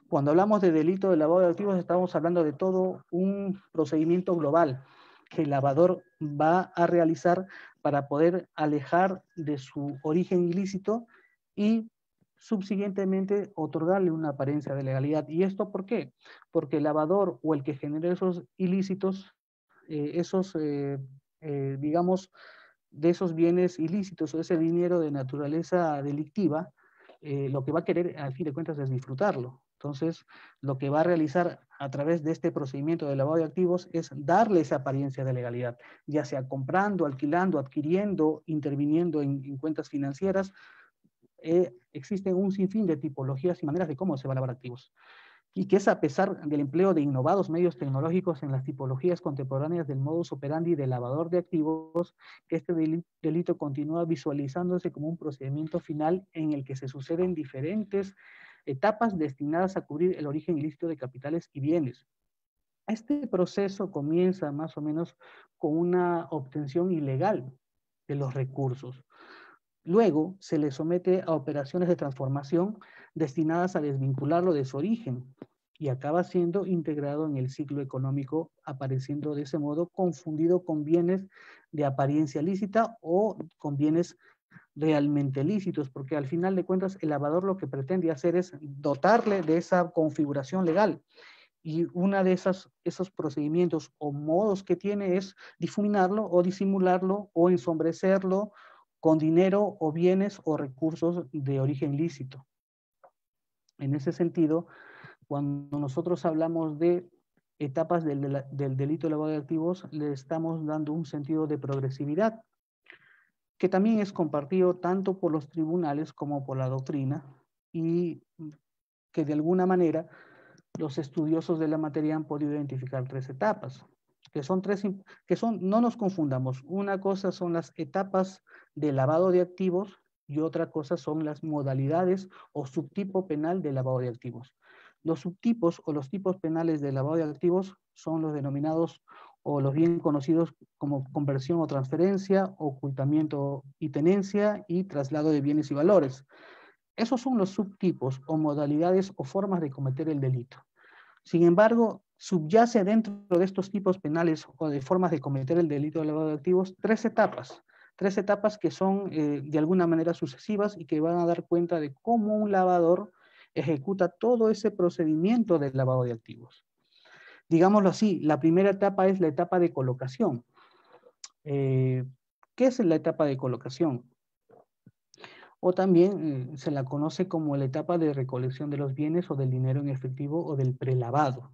cuando hablamos de delito de lavado de activos, estamos hablando de todo un procedimiento global que el lavador va a realizar para poder alejar de su origen ilícito y subsiguientemente otorgarle una apariencia de legalidad. ¿Y esto por qué? Porque el lavador o el que genera esos ilícitos, digamos, de esos bienes ilícitos o ese dinero de naturaleza delictiva, lo que va a querer al fin de cuentas es disfrutarlo. Entonces, lo que va a realizar a través de este procedimiento de lavado de activos es darle esa apariencia de legalidad, ya sea comprando, alquilando, adquiriendo, interviniendo en cuentas financieras. Existen un sinfín de tipologías y maneras de cómo se va a lavar activos. Y que es a pesar del empleo de innovados medios tecnológicos en las tipologías contemporáneas del modus operandi del lavador de activos, que este delito continúa visualizándose como un procedimiento final en el que se suceden diferentes etapas destinadas a cubrir el origen ilícito de capitales y bienes. Este proceso comienza más o menos con una obtención ilegal de los recursos. Luego se le somete a operaciones de transformación destinadas a desvincularlo de su origen y acaba siendo integrado en el ciclo económico, apareciendo de ese modo confundido con bienes de apariencia lícita o con bienes realmente lícitos, porque al final de cuentas el lavador lo que pretende hacer es dotarle de esa configuración legal. Y una de esos procedimientos o modos que tiene es difuminarlo o disimularlo o ensombrecerlo con dinero o bienes o recursos de origen lícito. En ese sentido, cuando nosotros hablamos de etapas del delito de lavado de activos, le estamos dando un sentido de progresividad, que también es compartido tanto por los tribunales como por la doctrina, y que de alguna manera los estudiosos de la materia han podido identificar tres etapas, no nos confundamos, una cosa son las etapas de lavado de activos y otra cosa son las modalidades o subtipo penal de lavado de activos. Los subtipos o los tipos penales de lavado de activos son los denominados o los bien conocidos como conversión o transferencia, ocultamiento y tenencia y traslado de bienes y valores. Esos son los subtipos o modalidades o formas de cometer el delito. Sin embargo, subyace dentro de estos tipos penales o de formas de cometer el delito de lavado de activos tres etapas que son de alguna manera sucesivas y que van a dar cuenta de cómo un lavador ejecuta todo ese procedimiento del lavado de activos. Digámoslo así, la primera etapa es la etapa de colocación. ¿Qué es la etapa de colocación? O también se la conoce como la etapa de recolección de los bienes o del dinero en efectivo o del prelavado,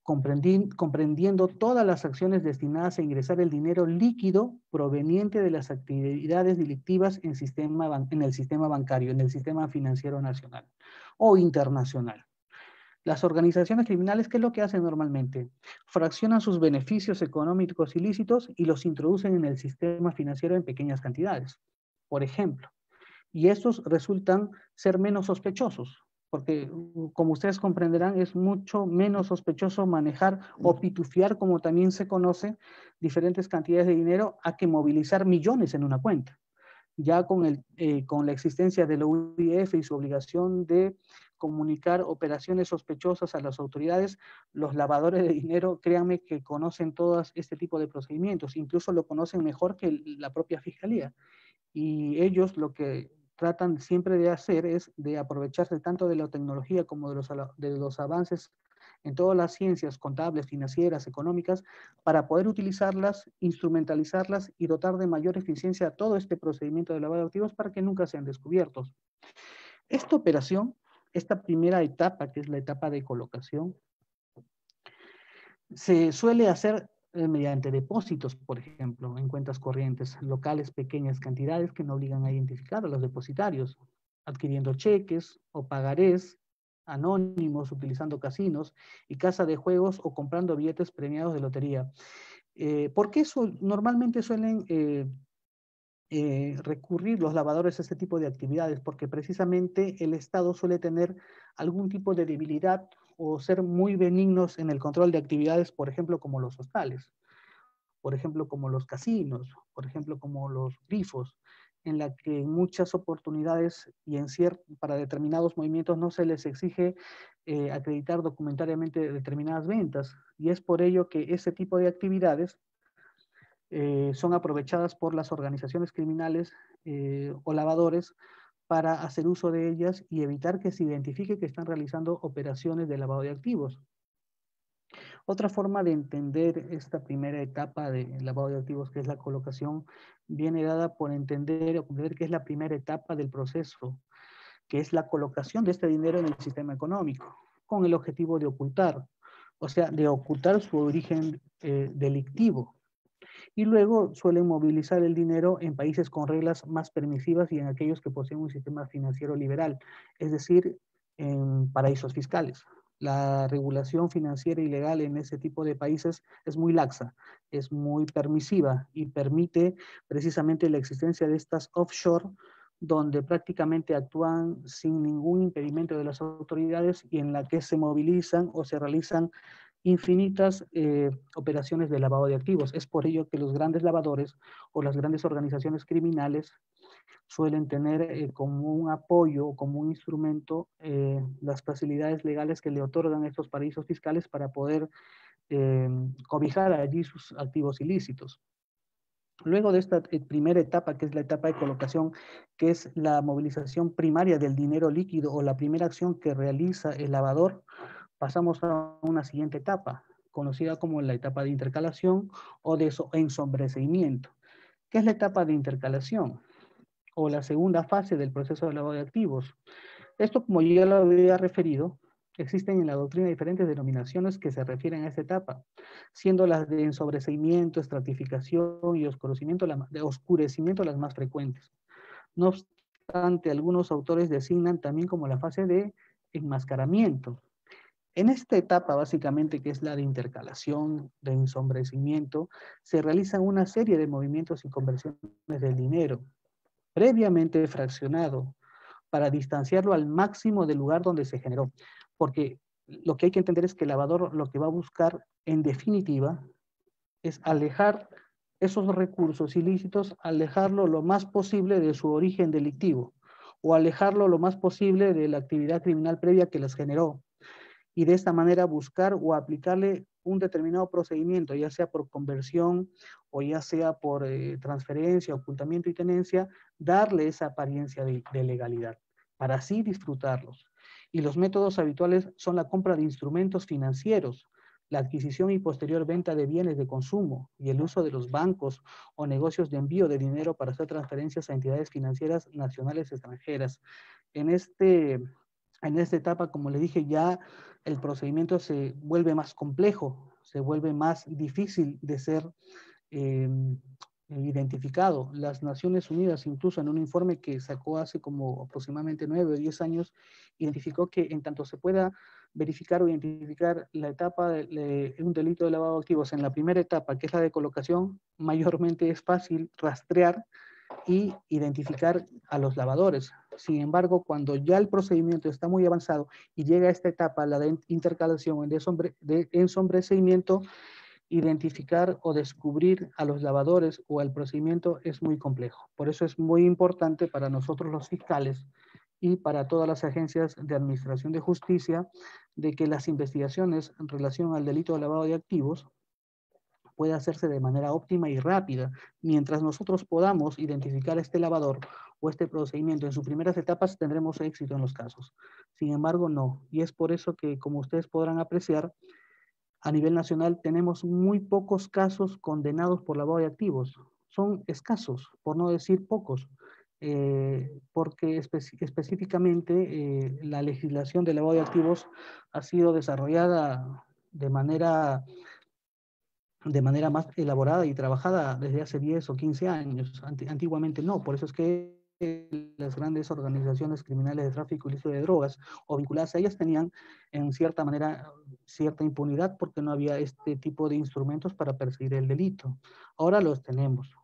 comprendiendo todas las acciones destinadas a ingresar el dinero líquido proveniente de las actividades delictivas en el sistema bancario, en el sistema financiero nacional o internacional. Las organizaciones criminales, ¿qué es lo que hacen normalmente? Fraccionan sus beneficios económicos ilícitos y los introducen en el sistema financiero en pequeñas cantidades. Por ejemplo, y estos resultan ser menos sospechosos, porque como ustedes comprenderán, es mucho menos sospechoso manejar o pitufiar, como también se conoce, diferentes cantidades de dinero a que movilizar millones en una cuenta. Ya con la existencia de la UIF y su obligación de comunicar operaciones sospechosas a las autoridades, los lavadores de dinero, créanme que conocen todos este tipo de procedimientos, incluso lo conocen mejor que la propia fiscalía. Y ellos lo que tratan siempre de hacer es de aprovecharse tanto de la tecnología como de los avances en todas las ciencias contables, financieras, económicas, para poder utilizarlas, instrumentalizarlas y dotar de mayor eficiencia a todo este procedimiento de lavado de activos para que nunca sean descubiertos. Esta operación, esta primera etapa, que es la etapa de colocación, se suele hacer mediante depósitos, por ejemplo, en cuentas corrientes locales, pequeñas cantidades que no obligan a identificar a los depositarios, adquiriendo cheques o pagarés anónimos, utilizando casinos y casa de juegos o comprando billetes premiados de lotería. ¿Por qué normalmente suelen recurrir los lavadores a este tipo de actividades? Porque precisamente el Estado suele tener algún tipo de debilidad o ser muy benignos en el control de actividades, por ejemplo, como los hostales, por ejemplo, como los casinos, por ejemplo, como los grifos, en la que en muchas oportunidades y para determinados movimientos no se les exige acreditar documentariamente determinadas ventas. Y es por ello que ese tipo de actividades son aprovechadas por las organizaciones criminales o lavadores para hacer uso de ellas y evitar que se identifique que están realizando operaciones de lavado de activos. Otra forma de entender esta primera etapa de lavado de activos, que es la colocación, viene dada por entender o comprender que es la primera etapa del proceso, que es la colocación de este dinero en el sistema económico, con el objetivo de ocultar, o sea, de ocultar su origen delictivo. Y luego suelen movilizar el dinero en países con reglas más permisivas y en aquellos que poseen un sistema financiero liberal, es decir, en paraísos fiscales. La regulación financiera y legal en ese tipo de países es muy laxa, es muy permisiva y permite precisamente la existencia de estas offshore, donde prácticamente actúan sin ningún impedimento de las autoridades y en la que se movilizan o se realizan infinitas operaciones de lavado de activos. Es por ello que los grandes lavadores o las grandes organizaciones criminales suelen tener como un apoyo, como un instrumento, las facilidades legales que le otorgan estos paraísos fiscales para poder cobijar allí sus activos ilícitos. Luego de esta primera etapa, que es la etapa de colocación, que es la movilización primaria del dinero líquido o la primera acción que realiza el lavador, pasamos a una siguiente etapa, conocida como la etapa de intercalación o de ensombrecimiento. ¿Qué es la etapa de intercalación? O la segunda fase del proceso de lavado de activos. Esto, como yo ya lo había referido, existen en la doctrina diferentes denominaciones que se refieren a esta etapa, siendo las de ensobrecimiento, estratificación y oscurecimiento las más frecuentes. No obstante, algunos autores designan también como la fase de enmascaramiento. En esta etapa, básicamente, que es la de intercalación, de ensombrecimiento, se realizan una serie de movimientos y conversiones del dinero, previamente fraccionado, para distanciarlo al máximo del lugar donde se generó. Porque lo que hay que entender es que el lavador lo que va a buscar, en definitiva, es alejar esos recursos ilícitos, alejarlo lo más posible de su origen delictivo, o alejarlo lo más posible de la actividad criminal previa que las generó, y de esta manera buscar o aplicarle un determinado procedimiento, ya sea por conversión o ya sea por transferencia, ocultamiento y tenencia, darle esa apariencia de legalidad, para así disfrutarlos. Y los métodos habituales son la compra de instrumentos financieros, la adquisición y posterior venta de bienes de consumo y el uso de los bancos o negocios de envío de dinero para hacer transferencias a entidades financieras nacionales extranjeras. En esta etapa, como le dije, ya el procedimiento se vuelve más complejo, se vuelve más difícil de ser identificado. Las Naciones Unidas, incluso en un informe que sacó hace como aproximadamente 9 o 10 años, identificó que en tanto se pueda verificar o identificar la etapa de un delito de lavado de activos en la primera etapa, que es la de colocación, mayormente es fácil rastrear y identificar a los lavadores. Sin embargo, cuando ya el procedimiento está muy avanzado y llega a esta etapa, la de intercalación, de ensombrecimiento, identificar o descubrir a los lavadores o al procedimiento es muy complejo. Por eso es muy importante para nosotros los fiscales y para todas las agencias de administración de justicia de que las investigaciones en relación al delito de lavado de activos puede hacerse de manera óptima y rápida. Mientras nosotros podamos identificar este lavador o este procedimiento en sus primeras etapas, tendremos éxito en los casos. Sin embargo, no. Y es por eso que, como ustedes podrán apreciar, a nivel nacional tenemos muy pocos casos condenados por lavado de activos. Son escasos, por no decir pocos, porque específicamente la legislación de lavado de activos ha sido desarrollada de manera más elaborada y trabajada desde hace 10 o 15 años. Antiguamente no, por eso es que las grandes organizaciones criminales de tráfico ilícito de drogas o vinculadas a ellas tenían en cierta manera cierta impunidad porque no había este tipo de instrumentos para perseguir el delito. Ahora los tenemos.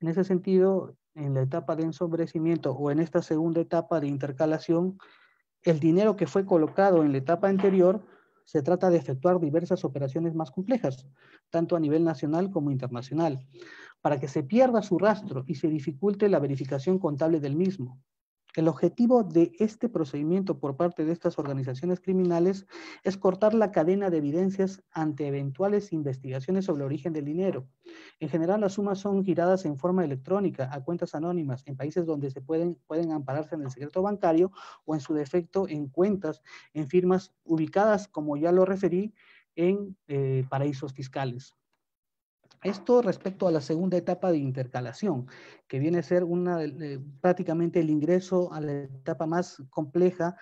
En ese sentido, en la etapa de ensombrecimiento o en esta segunda etapa de intercalación, el dinero que fue colocado en la etapa anterior se trata de efectuar diversas operaciones más complejas, tanto a nivel nacional como internacional, para que se pierda su rastro y se dificulte la verificación contable del mismo. El objetivo de este procedimiento por parte de estas organizaciones criminales es cortar la cadena de evidencias ante eventuales investigaciones sobre el origen del dinero. En general, las sumas son giradas en forma electrónica a cuentas anónimas en países donde se pueden ampararse en el secreto bancario o en su defecto en cuentas en firmas ubicadas, como ya lo referí, en paraísos fiscales. Esto respecto a la segunda etapa de intercalación, que viene a ser prácticamente el ingreso a la etapa más compleja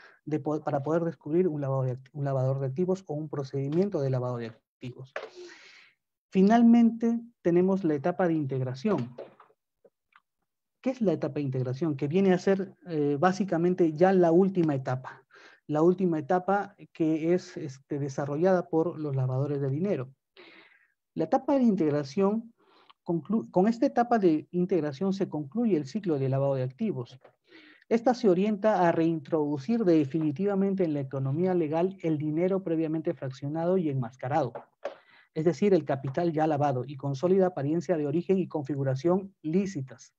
para poder descubrir un lavador de activos o un procedimiento de lavado de activos. Finalmente, tenemos la etapa de integración. ¿Qué es la etapa de integración? Que viene a ser básicamente ya la última etapa. La última etapa que es desarrollada por los lavadores de dinero. La etapa de integración, con esta etapa de integración se concluye el ciclo de lavado de activos. Esta se orienta a reintroducir definitivamente en la economía legal el dinero previamente fraccionado y enmascarado, es decir, el capital ya lavado y con sólida apariencia de origen y configuración lícitas.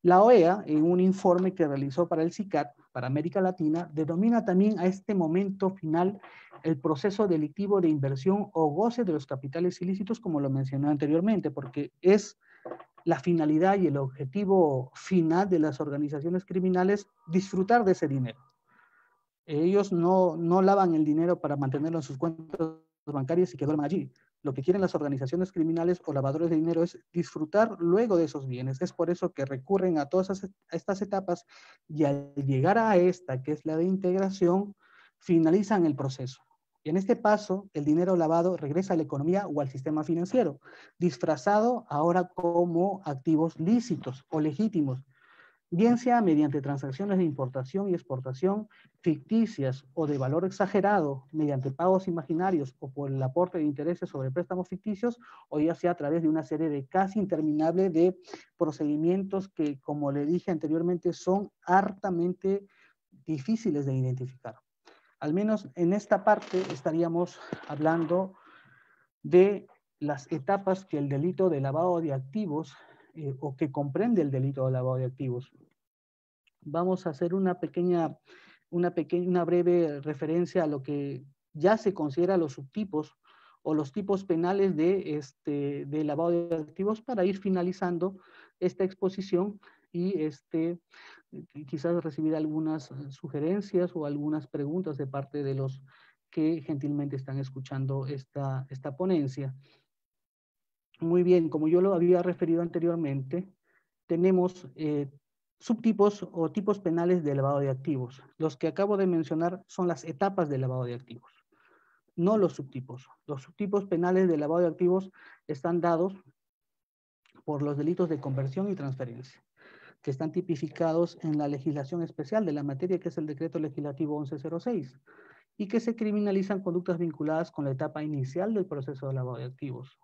La OEA, en un informe que realizó para el CICAD, para América Latina, denomina también a este momento final el proceso delictivo de inversión o goce de los capitales ilícitos, como lo mencioné anteriormente, porque es la finalidad y el objetivo final de las organizaciones criminales disfrutar de ese dinero. Ellos no lavan el dinero para mantenerlo en sus cuentas bancarias y que duerman allí. Lo que quieren las organizaciones criminales o lavadores de dinero es disfrutar luego de esos bienes. Es por eso que recurren a todas estas etapas y al llegar a esta, que es la de integración, finalizan el proceso. Y en este paso, el dinero lavado regresa a la economía o al sistema financiero, disfrazado ahora como activos lícitos o legítimos, bien sea mediante transacciones de importación y exportación ficticias o de valor exagerado, mediante pagos imaginarios o por el aporte de intereses sobre préstamos ficticios, o ya sea a través de una serie de casi interminable de procedimientos que, como le dije anteriormente, son hartamente difíciles de identificar. Al menos en esta parte estaríamos hablando de las etapas que el delito de lavado de activos o que comprende el delito de lavado de activos. Vamos a hacer una breve referencia a lo que ya se considera los subtipos o los tipos penales de lavado de activos para ir finalizando esta exposición y quizás recibir algunas sugerencias o algunas preguntas de parte de los que gentilmente están escuchando esta ponencia. Muy bien, como yo lo había referido anteriormente, tenemos subtipos o tipos penales de lavado de activos. Los que acabo de mencionar son las etapas de lavado de activos, no los subtipos. Los subtipos penales de lavado de activos están dados por los delitos de conversión y transferencia, que están tipificados en la legislación especial de la materia, que es el Decreto Legislativo 1106, y que se criminalizan conductas vinculadas con la etapa inicial del proceso de lavado de activos.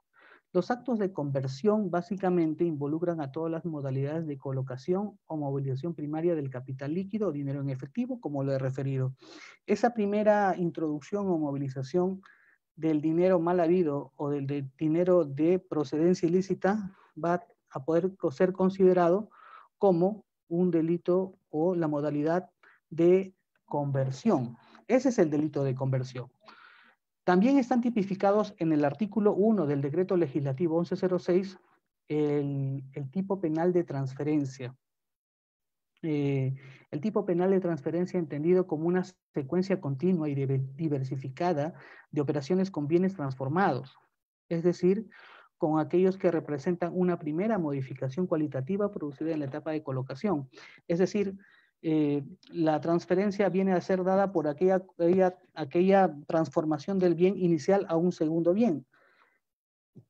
Los actos de conversión básicamente involucran a todas las modalidades de colocación o movilización primaria del capital líquido o dinero en efectivo, como lo he referido. Esa primera introducción o movilización del dinero mal habido o del dinero de procedencia ilícita va a poder ser considerado como un delito o la modalidad de conversión. Ese es el delito de conversión. También están tipificados en el artículo 1 del Decreto Legislativo 1106 el tipo penal de transferencia. El tipo penal de transferencia entendido como una secuencia continua y diversificada de operaciones con bienes transformados, es decir, con aquellos que representan una primera modificación cualitativa producida en la etapa de colocación. Es decir, la transferencia viene a ser dada por aquella transformación del bien inicial a un segundo bien.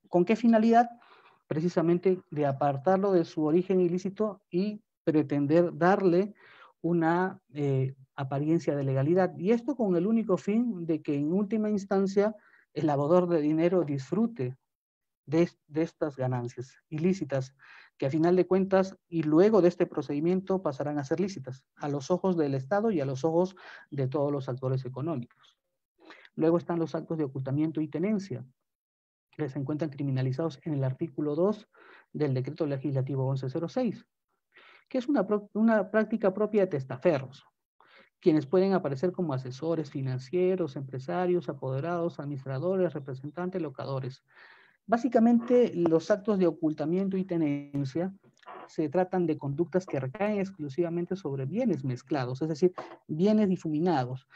¿Con qué finalidad? Precisamente de apartarlo de su origen ilícito y pretender darle una apariencia de legalidad. Y esto con el único fin de que en última instancia el lavador de dinero disfrute de estas ganancias ilícitas, que a final de cuentas y luego de este procedimiento pasarán a ser lícitas a los ojos del Estado y a los ojos de todos los actores económicos. Luego están los actos de ocultamiento y tenencia, que se encuentran criminalizados en el artículo 2 del Decreto Legislativo 1106, que es una práctica propia de testaferros, quienes pueden aparecer como asesores financieros, empresarios, apoderados, administradores, representantes, locadores. Básicamente, los actos de ocultamiento y tenencia se tratan de conductas que recaen exclusivamente sobre bienes mezclados, es decir, bienes difuminados,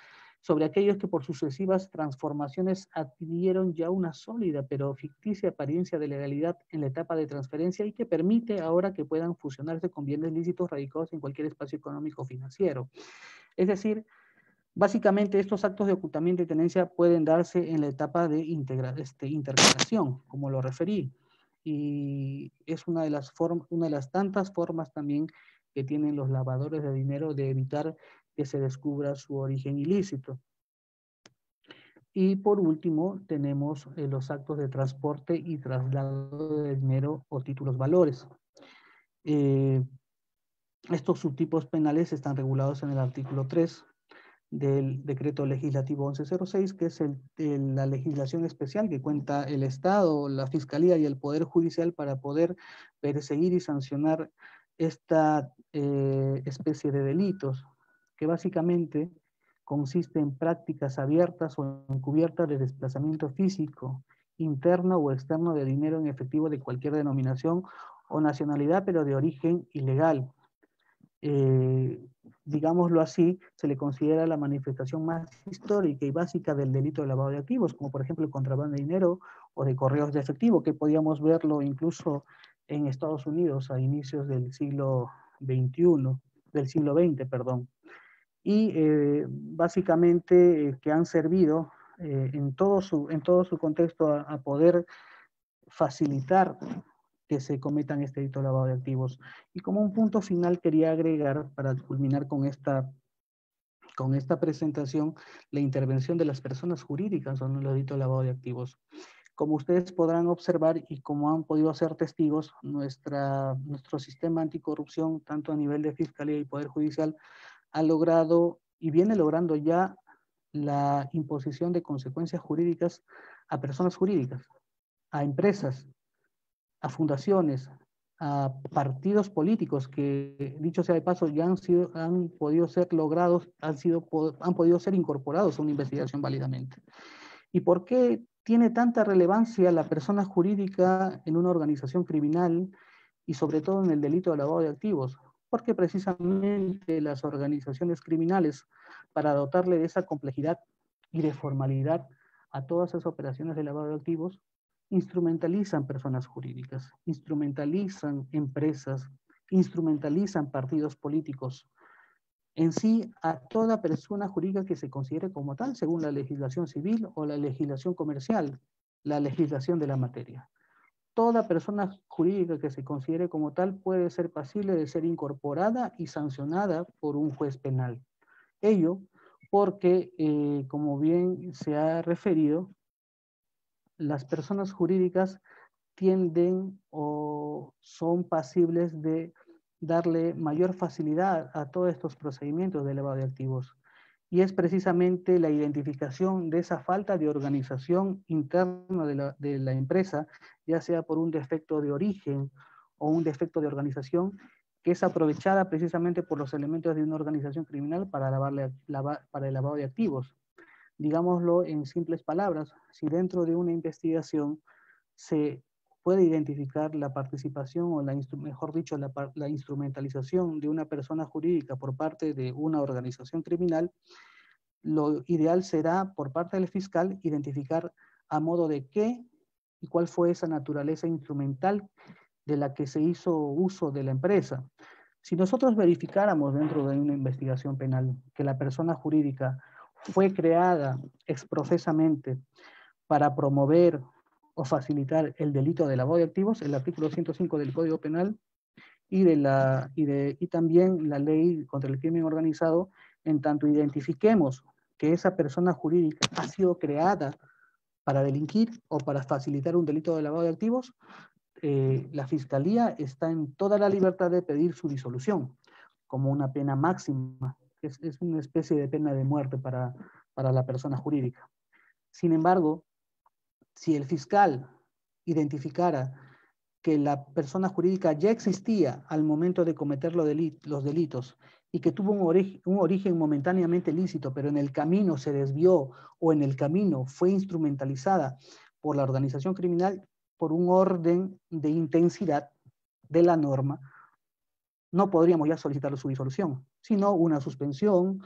sobre aquellos que por sucesivas transformaciones adquirieron ya una sólida pero ficticia apariencia de legalidad en la etapa de transferencia y que permite ahora que puedan fusionarse con bienes lícitos radicados en cualquier espacio económico o financiero. Es decir, básicamente estos actos de ocultamiento y tenencia pueden darse en la etapa de intercalación, como lo referí, y es una de las tantas formas también que tienen los lavadores de dinero de evitar que se descubra su origen ilícito. Y por último, tenemos los actos de transporte y traslado de dinero o títulos valores. Estos subtipos penales están regulados en el artículo 3 del Decreto Legislativo 1106, que es la legislación especial que cuenta el Estado, la Fiscalía y el Poder Judicial para poder perseguir y sancionar esta especie de delitos, que básicamente consiste en prácticas abiertas o encubiertas de desplazamiento físico, interno o externo de dinero en efectivo de cualquier denominación o nacionalidad, pero de origen ilegal. Digámoslo así, se le considera la manifestación más histórica y básica del delito de lavado de activos, como por ejemplo el contrabando de dinero o de correos de efectivo, que podíamos verlo incluso en Estados Unidos a inicios del siglo XXI, del siglo XX, perdón. Y básicamente que han servido en todo su contexto a poder facilitar que se cometan este delito de lavado de activos. Y como un punto final quería agregar, para culminar con esta presentación, la intervención de las personas jurídicas en el delito de lavado de activos. Como ustedes podrán observar y como han podido ser testigos, nuestro sistema anticorrupción, tanto a nivel de Fiscalía y Poder Judicial, ha logrado y viene logrando ya la imposición de consecuencias jurídicas a personas jurídicas, a empresas, a fundaciones, a partidos políticos que, dicho sea de paso, ya han podido ser logrados, han podido ser incorporados a una investigación válidamente. ¿Y por qué tiene tanta relevancia la persona jurídica en una organización criminal y sobre todo en el delito de lavado de activos? Porque precisamente las organizaciones criminales, para dotarle de esa complejidad y de formalidad a todas esas operaciones de lavado de activos, instrumentalizan personas jurídicas, instrumentalizan empresas, instrumentalizan partidos políticos, en sí a toda persona jurídica que se considere como tal, según la legislación civil o la legislación comercial, la legislación de la materia. Toda persona jurídica que se considere como tal puede ser pasible de ser incorporada y sancionada por un juez penal. Ello porque, como bien se ha referido, las personas jurídicas tienden o son pasibles de darle mayor facilidad a todos estos procedimientos de lavado de activos. Y es precisamente la identificación de esa falta de organización interna de la empresa, ya sea por un defecto de origen o un defecto de organización, que es aprovechada precisamente por los elementos de una organización criminal para el lavado de activos. Digámoslo en simples palabras, si dentro de una investigación se puede identificar la participación o mejor dicho, la instrumentalización de una persona jurídica por parte de una organización criminal, lo ideal será por parte del fiscal identificar a modo de qué y cuál fue esa naturaleza instrumental de la que se hizo uso de la empresa. Si nosotros verificáramos dentro de una investigación penal que la persona jurídica fue creada exprofesamente para promover o facilitar el delito de lavado de activos, el artículo 105 del Código Penal y también la ley contra el crimen organizado, en tanto identifiquemos que esa persona jurídica ha sido creada para delinquir o para facilitar un delito de lavado de activos, la Fiscalía está en toda la libertad de pedir su disolución como una pena máxima. Es una especie de pena de muerte para la persona jurídica. Sin embargo, si el fiscal identificara que la persona jurídica ya existía al momento de cometer los delitos y que tuvo un origen momentáneamente lícito, pero en el camino se desvió o en el camino fue instrumentalizada por la organización criminal por un orden de intensidad de la norma, no podríamos ya solicitar su disolución, sino una suspensión,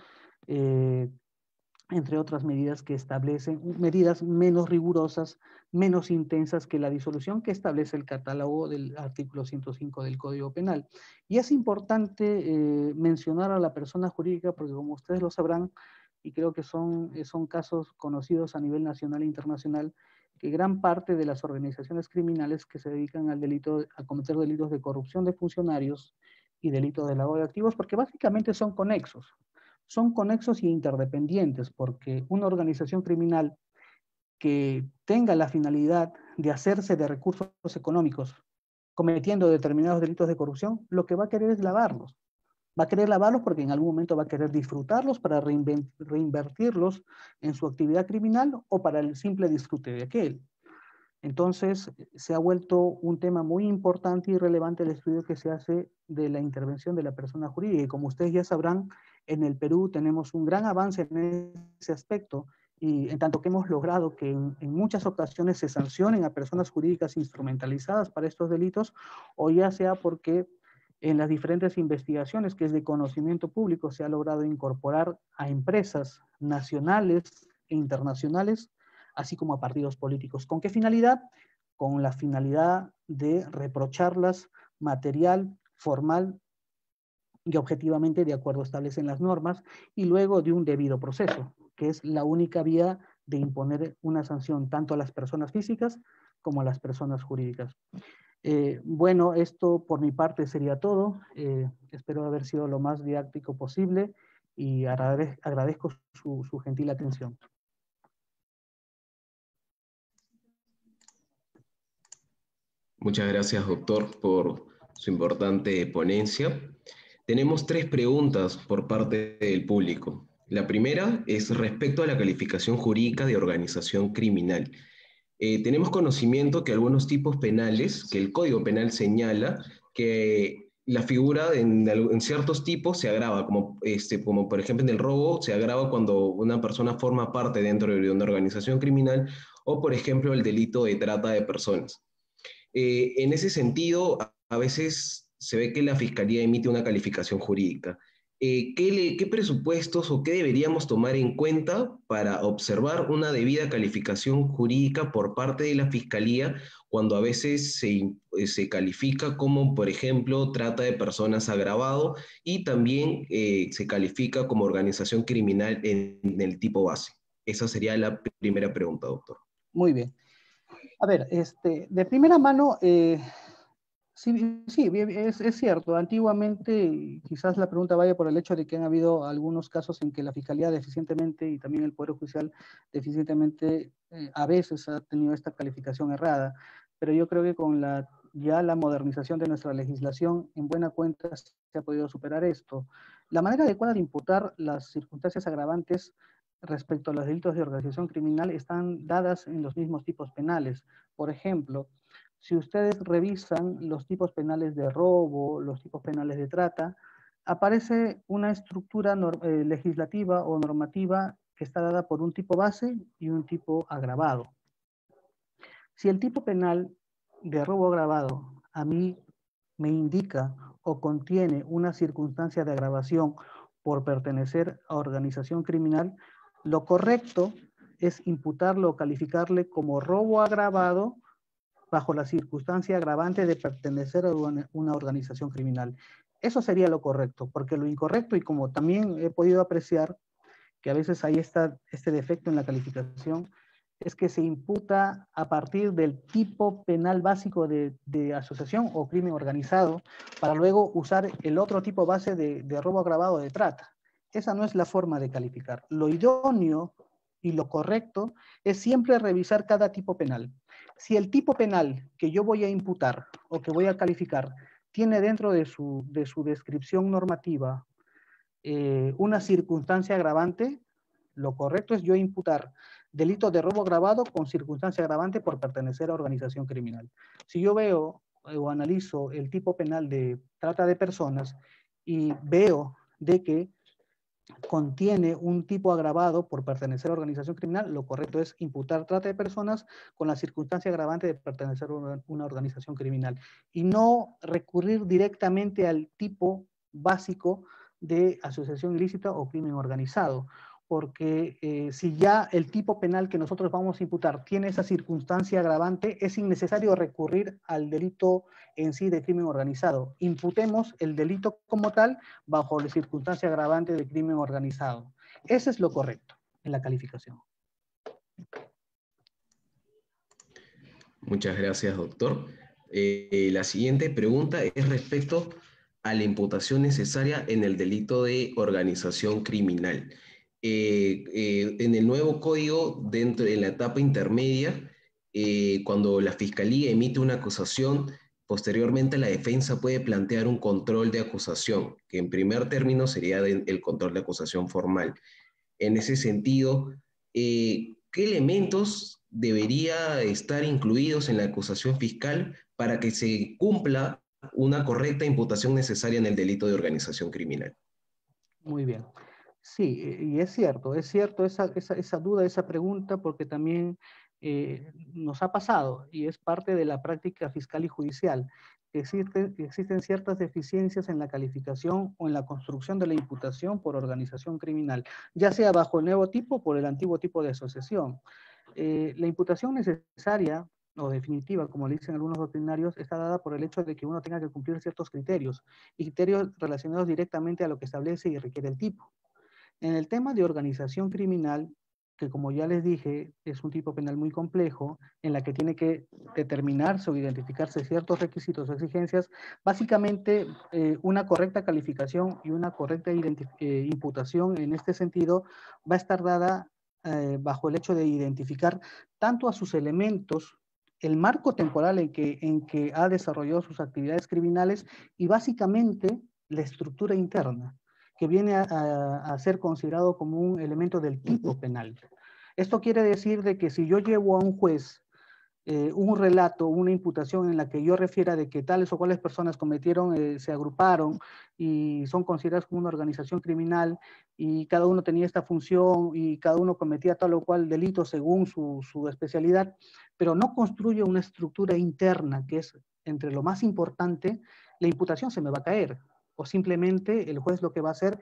entre otras medidas que establecen, medidas menos rigurosas, menos intensas que la disolución que establece el catálogo del artículo 105 del Código Penal. Y es importante mencionar a la persona jurídica porque, como ustedes lo sabrán, y creo que son casos conocidos a nivel nacional e internacional, que gran parte de las organizaciones criminales que se dedican al delito, a cometer delitos de corrupción de funcionarios y delitos de lavado de activos, porque básicamente son conexos y interdependientes, porque una organización criminal que tenga la finalidad de hacerse de recursos económicos cometiendo determinados delitos de corrupción, lo que va a querer es lavarlos. Va a querer lavarlos porque en algún momento va a querer disfrutarlos para reinvertirlos en su actividad criminal o para el simple disfrute de aquel. Entonces, se ha vuelto un tema muy importante y relevante el estudio que se hace de la intervención de la persona jurídica. Y como ustedes ya sabrán, en el Perú tenemos un gran avance en ese aspecto, y en tanto que hemos logrado que en muchas ocasiones se sancionen a personas jurídicas instrumentalizadas para estos delitos, o ya sea porque en las diferentes investigaciones que es de conocimiento público se ha logrado incorporar a empresas nacionales e internacionales, así como a partidos políticos. ¿Con qué finalidad? Con la finalidad de reprocharlas material, formal y objetivamente de acuerdo establecen las normas, y luego de un debido proceso, que es la única vía de imponer una sanción tanto a las personas físicas como a las personas jurídicas. Bueno, esto por mi parte sería todo. Espero haber sido lo más didáctico posible y agradezco su gentil atención. Muchas gracias, doctor, por su importante ponencia. Tenemos tres preguntas por parte del público. La primera es respecto a la calificación jurídica de organización criminal. Tenemos conocimiento que algunos tipos penales, que el Código Penal señala que la figura en ciertos tipos se agrava, como por ejemplo en el robo se agrava cuando una persona forma parte dentro de una organización criminal, o por ejemplo el delito de trata de personas. En ese sentido, a veces se ve que la Fiscalía emite una calificación jurídica. ¿Qué presupuestos o qué deberíamos tomar en cuenta para observar una debida calificación jurídica por parte de la Fiscalía cuando a veces se califica como, por ejemplo, trata de personas agravado y también se califica como organización criminal en el tipo base? Esa sería la primera pregunta, doctor. Muy bien. A ver, de primera mano, sí, sí, es cierto. Antiguamente, quizás la pregunta vaya por el hecho de que han habido algunos casos en que la Fiscalía deficientemente y también el Poder Judicial deficientemente a veces ha tenido esta calificación errada, pero yo creo que con ya la modernización de nuestra legislación, en buena cuenta se ha podido superar esto. La manera adecuada de imputar las circunstancias agravantes respecto a los delitos de organización criminal están dadas en los mismos tipos penales. Por ejemplo, si ustedes revisan los tipos penales de robo, los tipos penales de trata, aparece una estructura legislativa o normativa que está dada por un tipo base y un tipo agravado. Si el tipo penal de robo agravado a mí me indica o contiene una circunstancia de agravación por pertenecer a organización criminal, lo correcto es imputarlo o calificarle como robo agravado bajo la circunstancia agravante de pertenecer a una organización criminal. Eso sería lo correcto, porque lo incorrecto, y como también he podido apreciar que a veces hay este defecto en la calificación, es que se imputa a partir del tipo penal básico de asociación o crimen organizado para luego usar el otro tipo base de robo agravado de trata. Esa no es la forma de calificar. Lo idóneo y lo correcto es siempre revisar cada tipo penal. Si el tipo penal que yo voy a imputar o que voy a calificar tiene dentro de su descripción normativa una circunstancia agravante, lo correcto es yo imputar delito de robo agravado con circunstancia agravante por pertenecer a organización criminal. Si yo veo o analizo el tipo penal de trata de personas y veo de que contiene un tipo agravado por pertenecer a organización criminal, lo correcto es imputar trata de personas con la circunstancia agravante de pertenecer a una organización criminal y no recurrir directamente al tipo básico de asociación ilícita o crimen organizado, porque si ya el tipo penal que nosotros vamos a imputar tiene esa circunstancia agravante, es innecesario recurrir al delito en sí de crimen organizado. Imputemos el delito como tal bajo la circunstancia agravante de crimen organizado. Ese es lo correcto en la calificación. Muchas gracias, doctor. La siguiente pregunta es respecto a la imputación necesaria en el delito de organización criminal. En el nuevo código, en la etapa intermedia, cuando la Fiscalía emite una acusación, posteriormente la defensa puede plantear un control de acusación, que en primer término sería el control de acusación formal. En ese sentido, ¿qué elementos debería estar incluidos en la acusación fiscal para que se cumpla una correcta imputación necesaria en el delito de organización criminal? Muy bien. Sí, y es cierto esa duda, esa pregunta, porque también nos ha pasado y es parte de la práctica fiscal y judicial. Existen ciertas deficiencias en la calificación o en la construcción de la imputación por organización criminal, ya sea bajo el nuevo tipo o por el antiguo tipo de asociación. La imputación necesaria o definitiva, como le dicen algunos doctrinarios, está dada por el hecho de que uno tenga que cumplir ciertos criterios, y criterios relacionados directamente a lo que establece y requiere el tipo. En el tema de organización criminal, que como ya les dije, es un tipo penal muy complejo, en la que tiene que determinarse o identificarse ciertos requisitos o exigencias, básicamente una correcta calificación y una correcta imputación en este sentido va a estar dada bajo el hecho de identificar tanto a sus elementos, el marco temporal en que ha desarrollado sus actividades criminales y básicamente la estructura interna, que viene a ser considerado como un elemento del tipo penal. Esto quiere decir de que si yo llevo a un juez un relato, una imputación en la que yo refiera de que tales o cuales personas cometieron, se agruparon y son consideradas como una organización criminal y cada uno tenía esta función y cada uno cometía tal o cual delito según su especialidad, pero no construye una estructura interna que es entre lo más importante, la imputación se me va a caer. O simplemente el juez lo que va a hacer,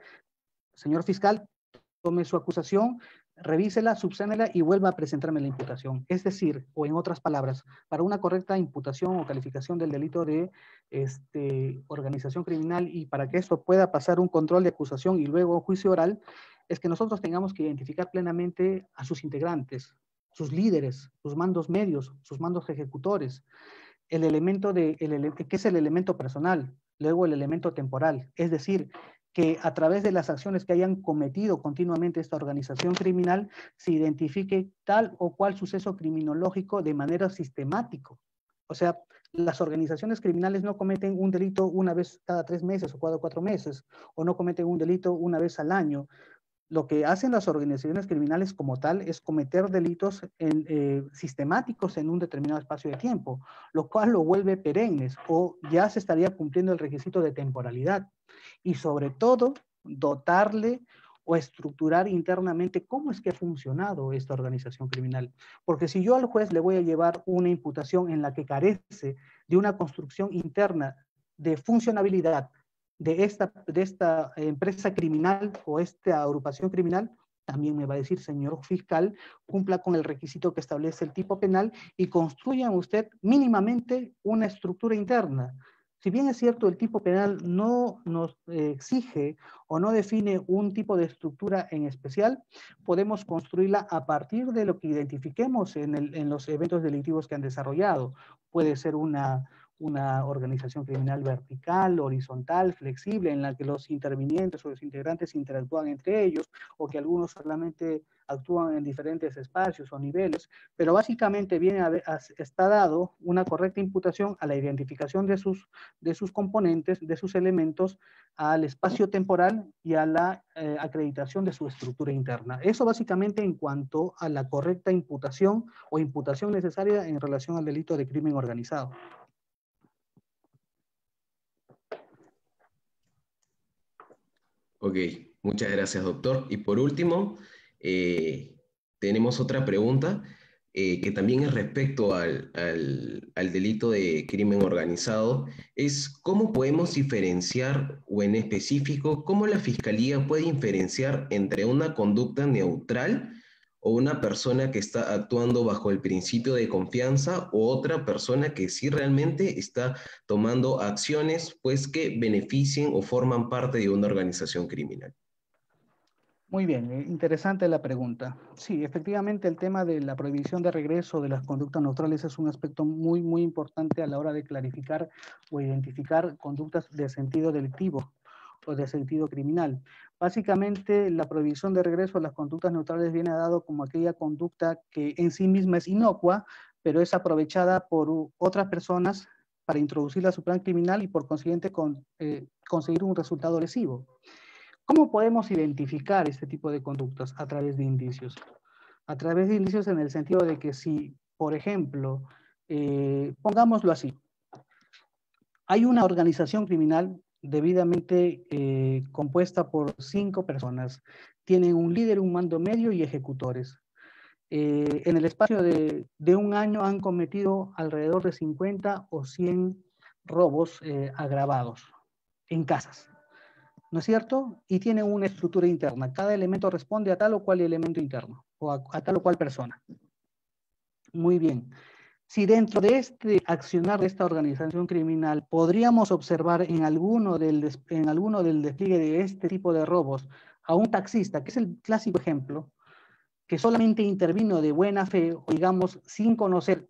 señor fiscal, tome su acusación, revísela, subsánela y vuelva a presentarme la imputación. Es decir, o en otras palabras, para una correcta imputación o calificación del delito de organización criminal y para que esto pueda pasar un control de acusación y luego un juicio oral, es que nosotros tengamos que identificar plenamente a sus integrantes, sus líderes, sus mandos medios, sus mandos ejecutores, el elemento que es el elemento personal, luego el elemento temporal, es decir, que a través de las acciones que hayan cometido continuamente esta organización criminal se identifique tal o cual suceso criminológico de manera sistemática. O sea, las organizaciones criminales no cometen un delito una vez cada 3 meses o cada 4 meses, o no cometen un delito una vez al año. Lo que hacen las organizaciones criminales como tal es cometer delitos sistemáticos en un determinado espacio de tiempo, lo cual lo vuelve perennes o ya se estaría cumpliendo el requisito de temporalidad. Y sobre todo, dotarle o estructurar internamente cómo es que ha funcionado esta organización criminal. Porque si yo al juez le voy a llevar una imputación en la que carece de una construcción interna de funcionabilidad, de esta empresa criminal o esta agrupación criminal, también me va a decir, señor fiscal, cumpla con el requisito que establece el tipo penal y construya usted mínimamente una estructura interna. Si bien es cierto, el tipo penal no nos exige o no define un tipo de estructura en especial, podemos construirla a partir de lo que identifiquemos en los eventos delictivos que han desarrollado. Puede ser una organización criminal vertical, horizontal, flexible, en la que los intervinientes o los integrantes interactúan entre ellos, o que algunos solamente actúan en diferentes espacios o niveles, pero básicamente está dado una correcta imputación a la identificación de sus componentes, de sus elementos, al espacio temporal y a la acreditación de su estructura interna. Eso básicamente en cuanto a la correcta imputación o imputación necesaria en relación al delito de crimen organizado. Ok, muchas gracias, doctor. Y por último, tenemos otra pregunta que también es respecto al delito de crimen organizado. Es cómo podemos diferenciar, o en específico, cómo la Fiscalía puede diferenciar entre una conducta neutral o una persona que está actuando bajo el principio de confianza o otra persona que sí realmente está tomando acciones pues que beneficien o forman parte de una organización criminal. Muy bien, interesante la pregunta. Sí, efectivamente el tema de la prohibición de regreso de las conductas neutrales es un aspecto muy, muy importante a la hora de clarificar o identificar conductas de sentido delictivo o de sentido criminal. Básicamente, la prohibición de regreso a las conductas neutrales viene dado como aquella conducta que en sí misma es inocua, pero es aprovechada por otras personas para introducirla a su plan criminal y por consiguiente conseguir un resultado lesivo. ¿Cómo podemos identificar este tipo de conductas? A través de indicios. A través de indicios en el sentido de que si, por ejemplo, pongámoslo así, hay una organización criminal debidamente compuesta por 5 personas. Tienen un líder, un mando medio y ejecutores. En el espacio de un año han cometido alrededor de 50 o 100 robos agravados en casas, ¿no es cierto? Y tienen una estructura interna. Cada elemento responde a tal o cual elemento interno o a tal o cual persona. Muy bien. Si dentro de este accionar de esta organización criminal podríamos observar en alguno del despliegue de este tipo de robos a un taxista, que es el clásico ejemplo, que solamente intervino de buena fe, o digamos, sin conocer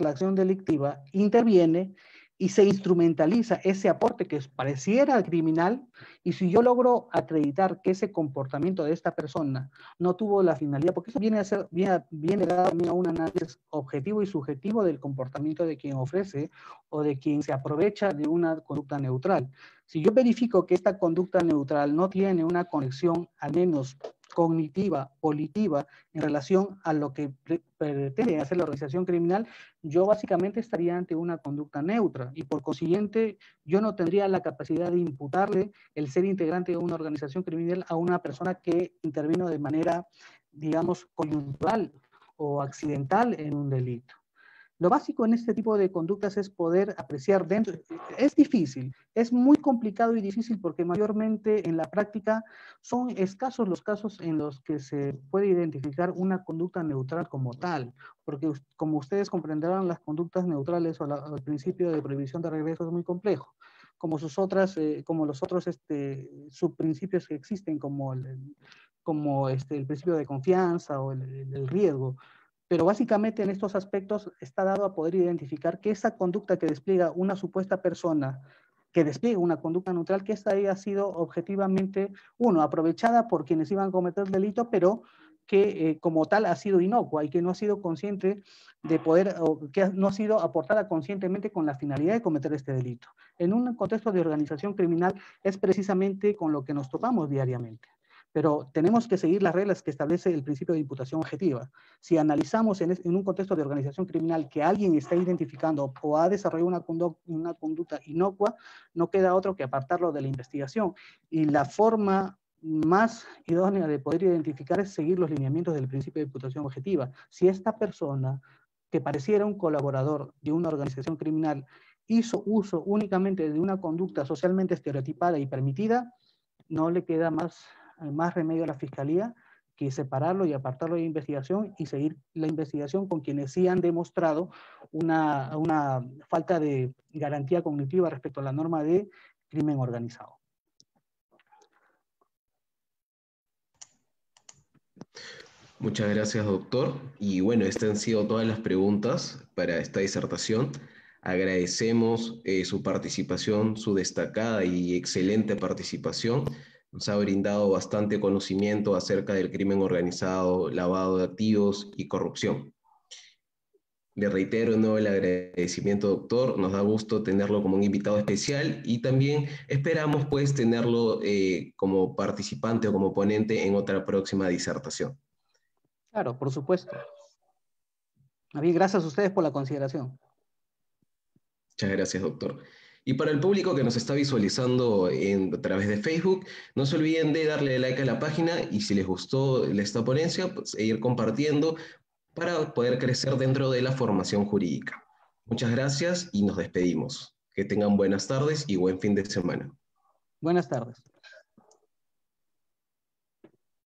la acción delictiva, interviene y se instrumentaliza ese aporte que pareciera criminal, y si yo logro acreditar que ese comportamiento de esta persona no tuvo la finalidad, porque eso viene dado a un análisis objetivo y subjetivo del comportamiento de quien ofrece o de quien se aprovecha de una conducta neutral. Si yo verifico que esta conducta neutral no tiene una conexión, al menos cognitiva, volitiva, en relación a lo que pretende hacer la organización criminal, yo básicamente estaría ante una conducta neutra y por consiguiente yo no tendría la capacidad de imputarle el ser integrante de una organización criminal a una persona que intervino de manera, digamos, coyuntural o accidental en un delito. Lo básico en este tipo de conductas es poder apreciar dentro. Es difícil, es muy complicado y difícil porque mayormente en la práctica son escasos los casos en los que se puede identificar una conducta neutral como tal, porque como ustedes comprenderán, las conductas neutrales o el principio de prohibición de regreso es muy complejo, como sus otras, como los otros subprincipios que existen, como el principio de confianza o el riesgo. Pero básicamente en estos aspectos está dado a poder identificar que esa conducta que despliega una supuesta persona, que despliega una conducta neutral, que esta haya sido objetivamente, aprovechada por quienes iban a cometer el delito, pero que como tal ha sido inocua y que no ha sido consciente de poder, o que no ha sido aportada conscientemente con la finalidad de cometer este delito. En un contexto de organización criminal es precisamente con lo que nos topamos diariamente. Pero tenemos que seguir las reglas que establece el principio de imputación objetiva. Si analizamos en un contexto de organización criminal que alguien está identificando o ha desarrollado una conducta inocua, no queda otro que apartarlo de la investigación. Y la forma más idónea de poder identificar es seguir los lineamientos del principio de imputación objetiva. Si esta persona, que pareciera un colaborador de una organización criminal, hizo uso únicamente de una conducta socialmente estereotipada y permitida, no le queda más remedio a la Fiscalía que separarlo y apartarlo de investigación y seguir la investigación con quienes sí han demostrado una falta de garantía cognitiva respecto a la norma de crimen organizado. Muchas gracias, doctor. Y bueno, estas han sido todas las preguntas para esta disertación. Agradecemos su participación, su destacada y excelente participación. Nos ha brindado bastante conocimiento acerca del crimen organizado, lavado de activos y corrupción. Le reitero de nuevo el agradecimiento, doctor. Nos da gusto tenerlo como un invitado especial y también esperamos pues tenerlo como participante o como ponente en otra próxima disertación. Claro, por supuesto. A mí, gracias a ustedes por la consideración. Muchas gracias, doctor. Y para el público que nos está visualizando a través de Facebook, no se olviden de darle like a la página y si les gustó esta ponencia, pues, ir compartiendo para poder crecer dentro de la formación jurídica. Muchas gracias y nos despedimos. Que tengan buenas tardes y buen fin de semana. Buenas tardes.